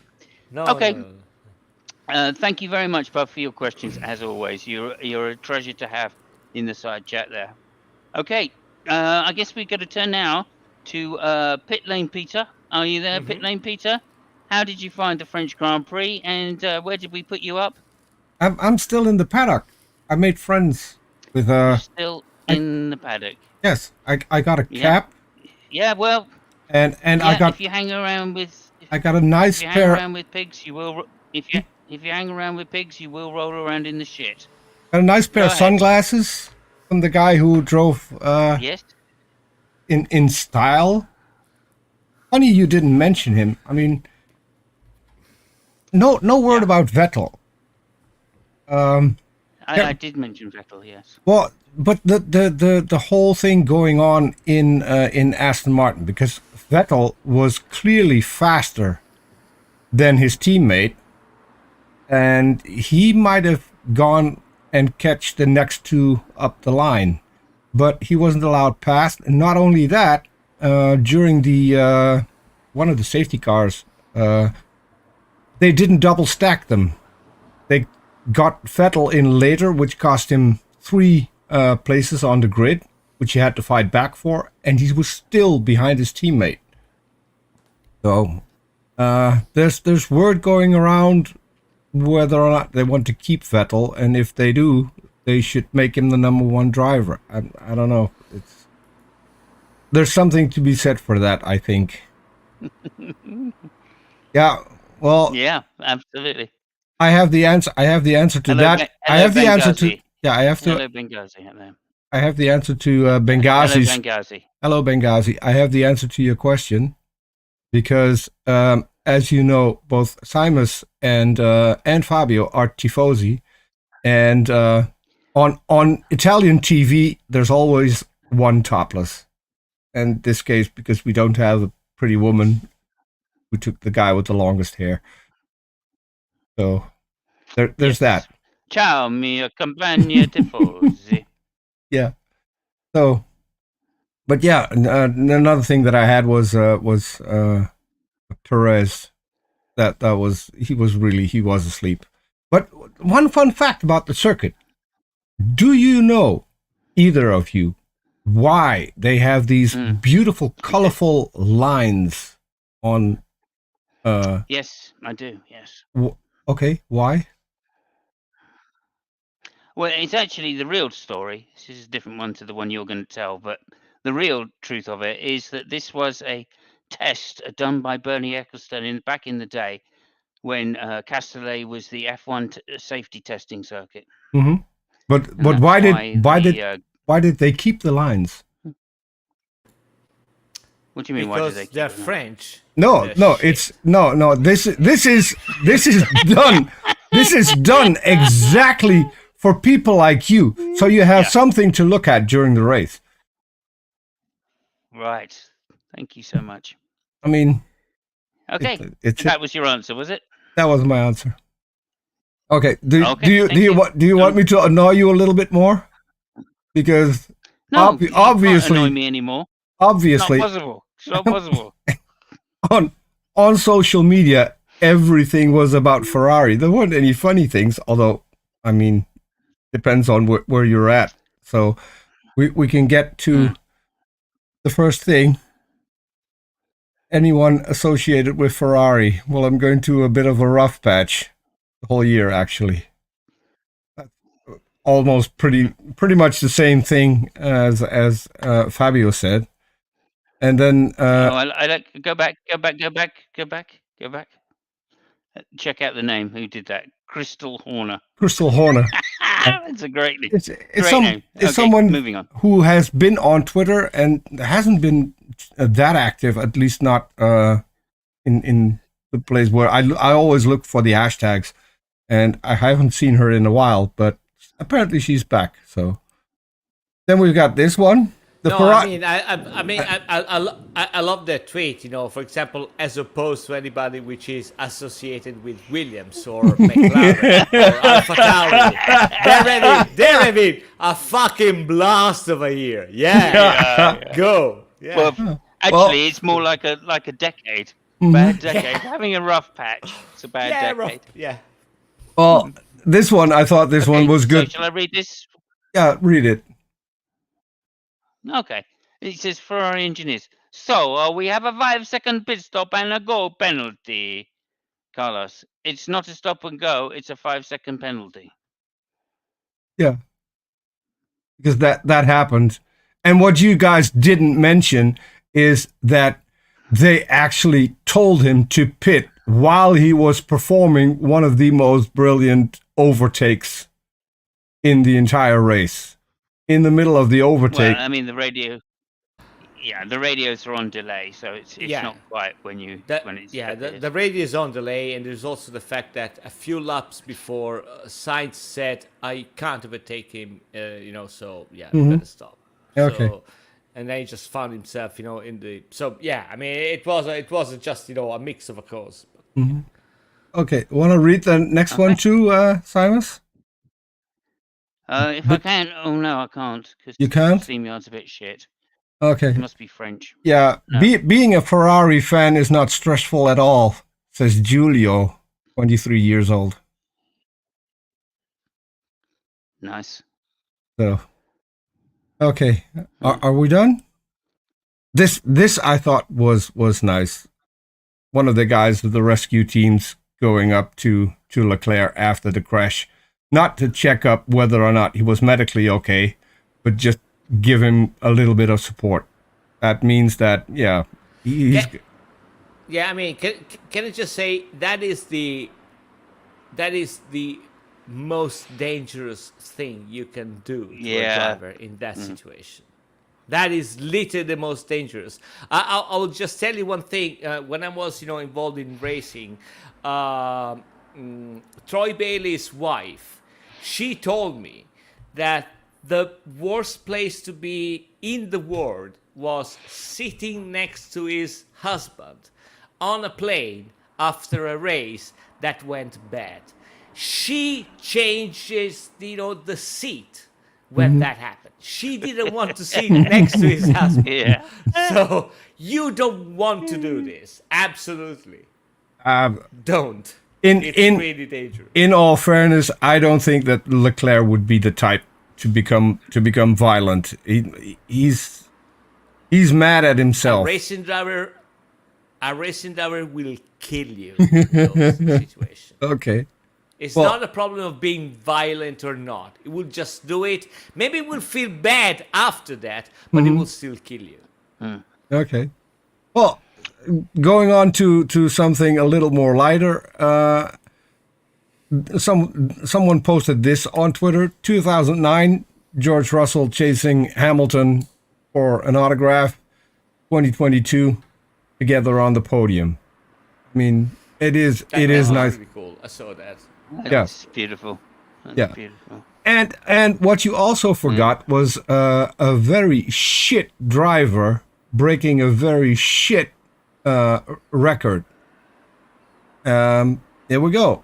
Speaker 4: No,
Speaker 2: Okay.
Speaker 4: no.
Speaker 2: Thank you very much, Bob, for your questions. As always, you're a treasure to have in the side chat there. Okay, I guess we got to turn now to Pit Lane Peter. Are you there, Pit Lane Peter? How did you find the French Grand Prix, and where did we put you up?
Speaker 3: I'm still in the paddock. I made friends with
Speaker 2: You're still in the paddock.
Speaker 3: Yes, I got a cap.
Speaker 2: Yeah, well,
Speaker 3: and
Speaker 2: yeah,
Speaker 3: I got
Speaker 2: if you hang around with
Speaker 3: I got a nice
Speaker 2: if you
Speaker 3: pair.
Speaker 2: hang around with pigs, you will. If you hang around with pigs, you will roll around in the shit.
Speaker 3: Got a nice pair
Speaker 2: Go
Speaker 3: of
Speaker 2: ahead.
Speaker 3: sunglasses from the guy who drove
Speaker 2: Yes.
Speaker 3: in style. Funny you didn't mention him. I mean, no word about Vettel.
Speaker 2: I did mention Vettel, yes.
Speaker 3: Well, but the whole thing going on in Aston Martin, because Vettel was clearly faster than his teammate, and he might have gone and catch the next two up the line, but he wasn't allowed past. And not only that, during the one of the safety cars, they didn't double stack them. They got Vettel in later, which cost him 3 places on the grid, which he had to fight back for, and he was still behind his teammate. So there's word going around whether or not they want to keep Vettel, and if they do, they should make him the #1 driver. I don't know. There's something to be said for that, I think. Yeah. Well.
Speaker 2: Yeah, absolutely.
Speaker 3: I have the answer. I have the answer to that. I have the answer to. Yeah, I have to.
Speaker 2: Hello, Benghazi. Hello.
Speaker 3: I have the answer to Benghazi's.
Speaker 2: Hello, Benghazi.
Speaker 3: Hello, Benghazi. I have the answer to your question because, as you know, both Simus and Fabio are tifosi, and on Italian TV, there's always one topless. And this case, because we don't have a pretty woman, we took the guy with the longest hair. So there's that.
Speaker 2: Ciao, mio compagno tifosi.
Speaker 3: Yeah. So, but yeah, another thing that I had was Perez. That was he was asleep. But one fun fact about the circuit: do you know, either of you, why they have these beautiful, colorful lines on?
Speaker 2: Yes, I do. Yes.
Speaker 3: Okay, why?
Speaker 2: Well, it's actually the real story. This is a different one to the one you're going to tell, but the real truth of it is that this was a test done by Bernie Ecclestone back in the day when Castellet was the F1 safety testing circuit.
Speaker 3: Mm-hmm. But why did they keep the lines?
Speaker 2: What do you mean?
Speaker 4: Because
Speaker 2: why did they keep
Speaker 4: they're
Speaker 2: them?
Speaker 4: French.
Speaker 3: No. This is done. This is done exactly for people like you, so you have something to look at during the race.
Speaker 2: Right. Thank you so much.
Speaker 3: I mean,
Speaker 2: okay, that was your answer, was it?
Speaker 3: That was my answer. Okay. Do you
Speaker 2: you.
Speaker 3: want me to annoy you a little bit more? Because obviously,
Speaker 2: you can't annoy me anymore.
Speaker 3: Obviously,
Speaker 2: it's not possible.
Speaker 3: on social media, everything was about Ferrari. There weren't any funny things, although, I mean, depends on where you're at. So we can get to the first thing. Anyone associated with Ferrari? Well, I'm going to a bit of a rough patch the whole year, actually. Almost pretty much the same thing as Fabio said. And then
Speaker 2: I like go back. Check out the name. Who did that? Crystal Horner.
Speaker 3: Crystal Horner.
Speaker 2: It's a great name.
Speaker 3: It's name. It's someone moving on. Who has been on Twitter and hasn't been that active, at least not in the place where I always look for the hashtags, and I haven't seen her in a while, but apparently she's back. So then we've got this one. The
Speaker 4: No,
Speaker 3: Ferrari.
Speaker 4: I love that tweet. You know, for example, as opposed to anybody which is associated with Williams or McLaren or Alfa Tauri, they're having a fucking blast of a year. Yeah. Go. Yeah.
Speaker 2: Well, actually, it's more like a decade. Bad decade. Having a rough patch. It's a bad decade.
Speaker 4: Yeah.
Speaker 3: Well, this one, I thought this one was good.
Speaker 2: So shall I read this?
Speaker 3: Yeah, read it.
Speaker 2: Okay. It says Ferrari engineers. So we have a 5-second pit stop and a goal penalty. Carlos, it's not a stop and go. It's a 5-second penalty.
Speaker 3: Yeah. Because that happened. And what you guys didn't mention is that they actually told him to pit while he was performing one of the most brilliant overtakes in the entire race. In the middle of the overtake.
Speaker 2: Well, I mean, the radios are on delay, so it's not quite when it's
Speaker 4: the radio is on delay, and there's also the fact that a few laps before Sainz said, "I can't overtake him," so better stop.
Speaker 3: Okay.
Speaker 4: So, and then he just found himself, in the. So yeah, I mean, it wasn't just a mix of a cause.
Speaker 3: Mm-hmm. Okay, want to read the next one too, Simus?
Speaker 2: If I can. Oh no, I can't.
Speaker 3: You can't?
Speaker 2: StreamYard's a bit shit.
Speaker 3: Okay.
Speaker 2: It must be French.
Speaker 3: Yeah,
Speaker 2: No.
Speaker 3: Being a Ferrari fan is not stressful at all, says Giulio, 23 years old.
Speaker 2: Nice.
Speaker 3: So, okay, are we done? This I thought was nice. One of the guys of the rescue teams going up to Leclerc after the crash, not to check up whether or not he was medically okay, but just give him a little bit of support. That means that, he's good.
Speaker 4: Yeah, I mean, can I just say that is the most dangerous thing you can do to a driver in that situation. That is literally the most dangerous. I will just tell you one thing. When I was, involved in racing, Troy Bailey's wife, she told me that the worst place to be in the world was sitting next to his husband on a plane after a race that went bad. She changes, the seat when that happened. She didn't want to sit next to his husband.
Speaker 2: Yeah.
Speaker 4: So you don't want to do this. Absolutely. Don't. It's really dangerous.
Speaker 3: In all fairness, I don't think that Leclerc would be the type to become violent. He's mad at himself.
Speaker 4: A racing driver will kill you in those situations.
Speaker 3: Okay.
Speaker 4: It's not a problem of being violent or not. It will just do it. Maybe it will feel bad after that, but it will still kill you.
Speaker 3: Okay. Well, going on to something a little more lighter. Someone posted this on Twitter. 2009, George Russell chasing Hamilton for an autograph. 2022, together on the podium. I mean, it is nice.
Speaker 4: Really cool. I saw that.
Speaker 2: That's beautiful. That's beautiful.
Speaker 3: And what you also forgot was a very shit driver breaking a very shit record. There we go.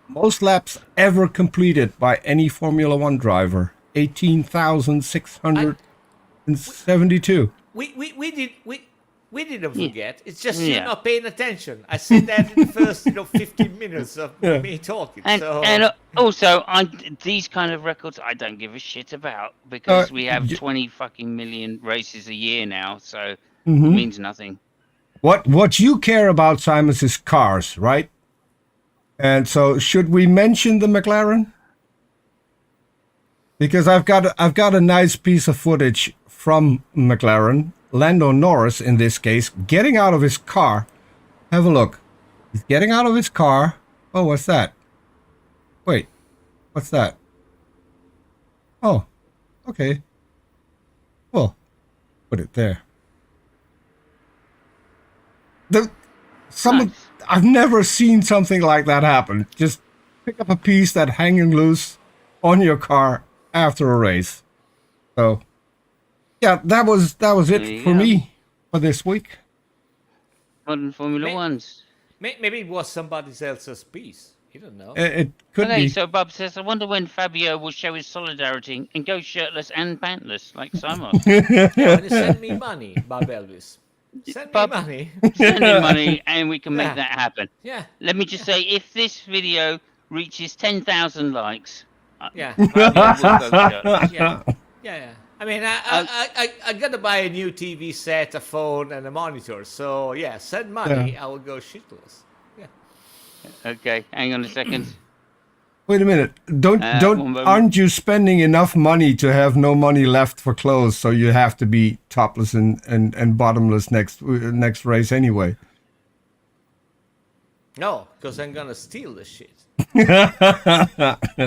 Speaker 3: Most laps ever completed by any Formula One driver. 18,672.
Speaker 4: We didn't forget. It's just you're not paying attention. I said that in the first 15 minutes of me talking.
Speaker 2: And also, these kind of records I don't give a shit about because we have 20 fucking million races a year now, so it means nothing.
Speaker 3: What you care about, Simon, is cars, right? And so, should we mention the McLaren? Because I've got a nice piece of footage from McLaren. Lando Norris, in this case, getting out of his car. Have a look. He's getting out of his car. Oh, what's that? Wait, what's that? Oh, okay. Well, put it there. I've never seen something like that happen. Just pick up a piece that hanging loose on your car after a race. So, Yeah, that was
Speaker 2: There
Speaker 3: it
Speaker 2: you
Speaker 3: for
Speaker 2: go.
Speaker 3: me for this week.
Speaker 2: Modern Formula
Speaker 4: May-
Speaker 2: Ones.
Speaker 4: Maybe it was somebody else's piece. You don't know.
Speaker 3: It could
Speaker 2: Okay,
Speaker 3: be.
Speaker 2: so Bob says, I wonder when Fabio will show his solidarity and go shirtless and pantless like Simon.
Speaker 4: Yeah, when you send me money, Bob Elvis. Send me
Speaker 2: Bob-
Speaker 4: money.
Speaker 2: Send him money and we can make
Speaker 4: Yeah.
Speaker 2: that happen.
Speaker 4: Yeah,
Speaker 2: Let me just say, if this video reaches 10,000 likes,
Speaker 4: yeah,
Speaker 2: Fabio will go shirtless.
Speaker 4: yeah. I mean, I gotta buy a new TV set, a phone, and a monitor. So yeah, send money, I will go shitless. Yeah.
Speaker 2: Okay, hang on a second.
Speaker 3: Wait a minute.
Speaker 2: one moment.
Speaker 3: Aren't you spending enough money to have no money left for clothes? So you have to be topless and bottomless next race anyway.
Speaker 4: No, because I'm gonna steal the shit.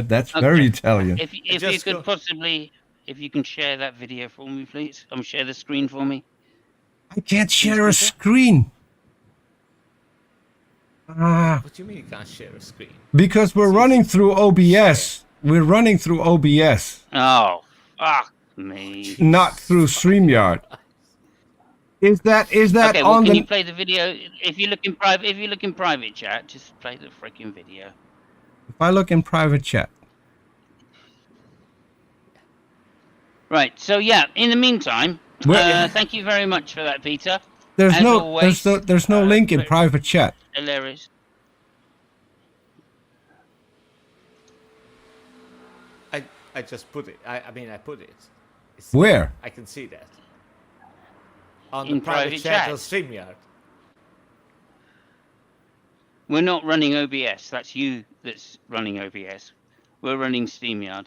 Speaker 3: That's very Italian.
Speaker 2: If you
Speaker 4: Just
Speaker 2: could
Speaker 4: go-
Speaker 2: possibly, if you can share that video for me, please. Share the screen for me.
Speaker 3: I can't share a screen.
Speaker 4: What do you mean you can't share a screen?
Speaker 3: Because we're running through OBS. We're running through OBS,
Speaker 2: Oh, fuck me.
Speaker 3: not through StreamYard. Is that
Speaker 2: Okay, well,
Speaker 3: on
Speaker 2: can
Speaker 3: the?
Speaker 2: you play the video? If you look in private chat, just play the freaking video.
Speaker 3: If I look in private chat.
Speaker 2: Right. So yeah. In the meantime,
Speaker 3: Well-
Speaker 2: thank you very much for that, Peter.
Speaker 3: There's
Speaker 2: As
Speaker 3: no
Speaker 2: always,
Speaker 3: there's no link in
Speaker 2: very-
Speaker 3: private chat.
Speaker 2: Hilarious.
Speaker 4: I just put it. I mean, I put it. It's,
Speaker 3: Where?
Speaker 4: I can see that. On
Speaker 2: In
Speaker 4: the private
Speaker 2: private
Speaker 4: chat
Speaker 2: chat.
Speaker 4: on StreamYard.
Speaker 2: We're not running OBS. That's you that's running OBS. We're running SteamYard.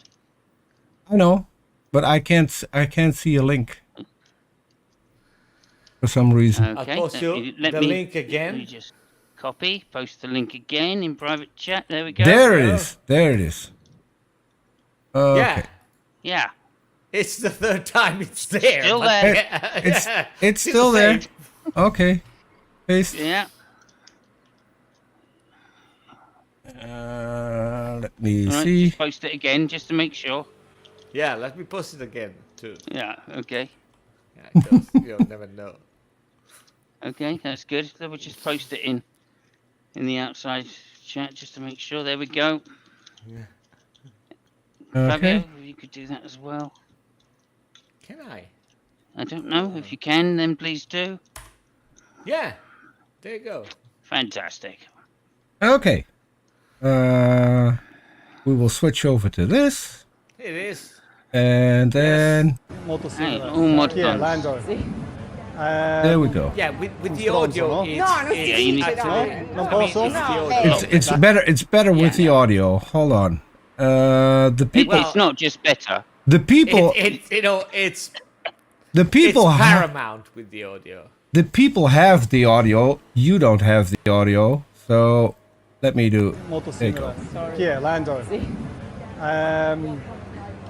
Speaker 3: I know, but I can't see a link for some reason.
Speaker 2: Okay.
Speaker 4: I'll post you the link again.
Speaker 2: Let me just copy, post the link again in private chat. There we go.
Speaker 3: There it is. There it is. Okay.
Speaker 4: Yeah.
Speaker 2: Yeah.
Speaker 4: It's the third time it's there.
Speaker 2: Still
Speaker 4: but-
Speaker 2: there.
Speaker 3: It's still
Speaker 4: the
Speaker 3: there.
Speaker 4: same.
Speaker 3: Okay. Paste.
Speaker 2: Yeah.
Speaker 3: Let me
Speaker 2: All right,
Speaker 3: see.
Speaker 2: just post it again just to make sure.
Speaker 4: Yeah, let me post it again too.
Speaker 2: Yeah. Okay.
Speaker 4: Yeah, 'cause you'll never know.
Speaker 2: Okay, that's good. So we'll just post it in the outside chat just to make sure. There we go. Fabio,
Speaker 3: Okay.
Speaker 2: if you could do that as well.
Speaker 4: Can I?
Speaker 2: I don't know. If you can, then please do.
Speaker 4: Yeah. There you go.
Speaker 2: Fantastic.
Speaker 3: Okay. We will switch over to this,
Speaker 4: It is.
Speaker 3: and then
Speaker 2: Hey, all mod guns.
Speaker 3: there we go.
Speaker 4: Yeah, with the audio,
Speaker 5: no?
Speaker 4: it's,
Speaker 5: No, non
Speaker 2: si dice,
Speaker 4: actually,
Speaker 5: dai.
Speaker 4: I mean, it's the
Speaker 5: No,
Speaker 4: audio.
Speaker 3: It's better. It's better with the audio. Hold on. The people.
Speaker 2: It's not just better.
Speaker 3: The people.
Speaker 4: It's you know, it's
Speaker 3: The people.
Speaker 4: it's
Speaker 3: have,
Speaker 4: paramount with the audio.
Speaker 3: the people have the audio. You don't have the audio. So let me do.
Speaker 6: Molto
Speaker 3: There you
Speaker 6: simile.
Speaker 3: go.
Speaker 6: Chi è? Lando?
Speaker 5: Sì.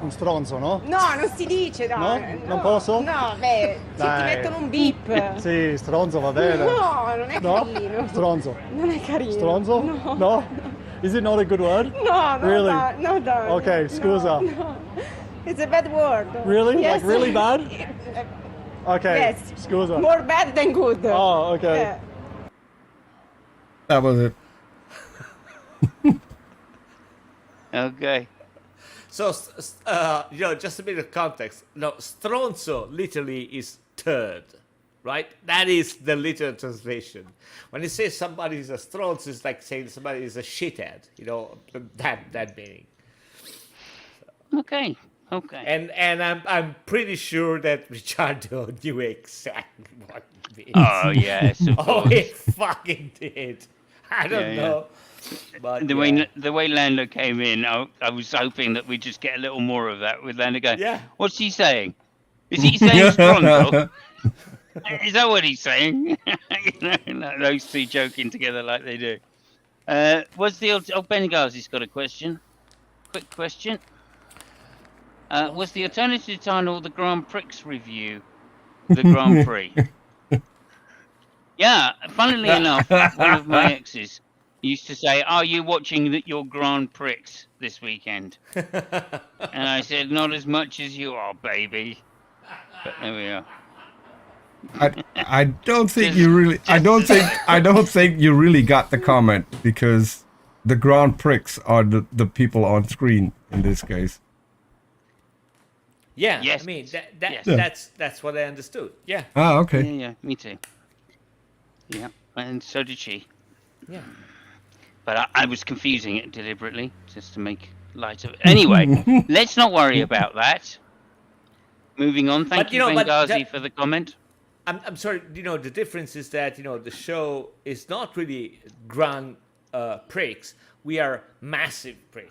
Speaker 6: Un stronzo, no?
Speaker 5: No, non si dice, dai.
Speaker 6: No? Non posso?
Speaker 5: No, beh, se ti
Speaker 6: Dai.
Speaker 5: mettono un beep.
Speaker 6: Sì, stronzo va bene.
Speaker 5: No, non è
Speaker 6: No?
Speaker 5: carino.
Speaker 6: Stronzo.
Speaker 5: Non è carino.
Speaker 6: Stronzo?
Speaker 5: No.
Speaker 6: No? Is it not a good word?
Speaker 5: No, no,
Speaker 6: Really?
Speaker 5: dai, no, dai.
Speaker 6: Okay,
Speaker 5: No,
Speaker 6: scusa.
Speaker 5: no. It's a bad word.
Speaker 6: Really?
Speaker 5: Yes.
Speaker 6: Like really bad? Okay,
Speaker 5: Yes.
Speaker 6: scusa.
Speaker 5: More bad than good.
Speaker 6: Oh, okay.
Speaker 5: Yeah.
Speaker 3: That was it.
Speaker 2: Okay.
Speaker 4: So, you know, just a bit of context. No, stronzo literally is turd, right? That is the literal translation. When you say somebody is a stronzo, it's like saying somebody is a shithead. You know, that meaning.
Speaker 2: Okay. Okay.
Speaker 4: And I'm pretty sure that Ricciardo knew exactly what it means.
Speaker 2: Oh yes, of
Speaker 4: Oh,
Speaker 2: course.
Speaker 4: he fucking did. I don't
Speaker 2: Yeah, yeah.
Speaker 4: know. But
Speaker 2: The way Lando came in, I was hoping that we'd just get a little more of that with Lando going.
Speaker 4: Yeah.
Speaker 2: What's he saying? Is he saying Stronzo? Is that what he's saying? You know, those two joking together like they do. Was the Benghazi's got a question? Quick question. Was the alternative title the Grand Prix review? The Grand Prix. Yeah, funnily enough, one of my exes used to say, "Are you watching your Grand Prix this weekend?" And I said, "Not as much as you are, baby." But there we are.
Speaker 3: I don't think
Speaker 2: Just-
Speaker 3: you really. I
Speaker 2: just
Speaker 3: don't
Speaker 2: to
Speaker 3: think.
Speaker 2: say.
Speaker 3: I don't think you really got the comment because the Grand Prix are the people on screen in this case.
Speaker 4: Yeah,
Speaker 2: Yes.
Speaker 4: I mean
Speaker 2: Yes.
Speaker 4: that's what I understood. Yeah,
Speaker 3: Ah, okay.
Speaker 2: Yeah, me too. Yeah, and so did she.
Speaker 4: yeah.
Speaker 2: But I was confusing it deliberately just to make light of it. Anyway, let's not worry about that. Moving on. Thank
Speaker 4: But,
Speaker 2: you,
Speaker 4: but
Speaker 2: Benghazi,
Speaker 4: that-
Speaker 2: for the comment.
Speaker 4: I'm sorry. The difference is that the show is not really Grand Prix. We are massive Prix.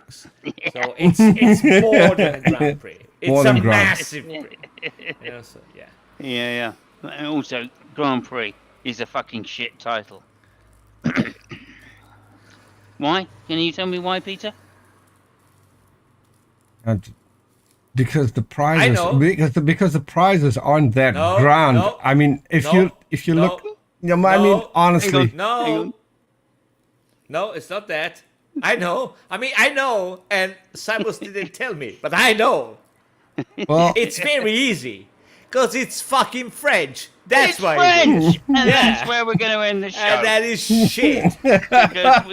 Speaker 4: So it's more than a Grand Prix. It's
Speaker 3: More
Speaker 4: a
Speaker 3: than Grand.
Speaker 4: massive Prix. So, yeah.
Speaker 2: Yeah. And also, Grand Prix is a fucking shit title. Why? Can you tell me why, Peter?
Speaker 3: And because the prizes,
Speaker 4: know.
Speaker 3: because the prizes aren't that
Speaker 4: No,
Speaker 3: grand.
Speaker 4: no,
Speaker 3: I mean, if
Speaker 4: no,
Speaker 3: you
Speaker 4: no,
Speaker 3: look, I mean, honestly,
Speaker 2: Hang
Speaker 4: No,
Speaker 2: on.
Speaker 4: no, it's not that. I know. I mean, I know, and Simons didn't tell me, but I know.
Speaker 3: well,
Speaker 4: It's very easy, because it's fucking French. That's
Speaker 2: It's
Speaker 4: why.
Speaker 2: French! And
Speaker 4: Yeah.
Speaker 2: that's where we're going to end the show.
Speaker 4: And that is shit.
Speaker 2: Because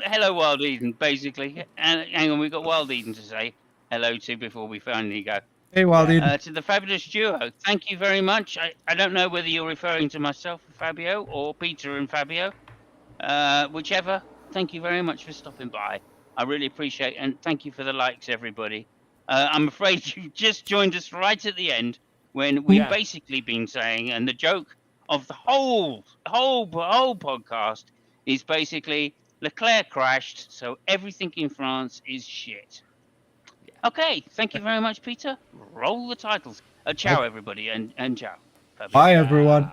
Speaker 2: hello, Wild Eden, basically. And hang on, we've got Wild Eden to say hello to before we finally go.
Speaker 3: hey, Wildy.
Speaker 2: To the fabulous duo, thank you very much. I don't know whether you're referring to myself and Fabio or Peter and Fabio. Whichever, thank you very much for stopping by. I really appreciate it. And thank you for the likes, everybody. I'm afraid you just joined us right at the end when we've
Speaker 4: Yeah.
Speaker 2: basically been saying, and the joke of the whole podcast is basically Leclerc crashed, so everything in France is shit. Okay, thank you very much, Peter. Roll the titles. Ciao, everybody, and ciao. Fabio.
Speaker 3: Bye, everyone.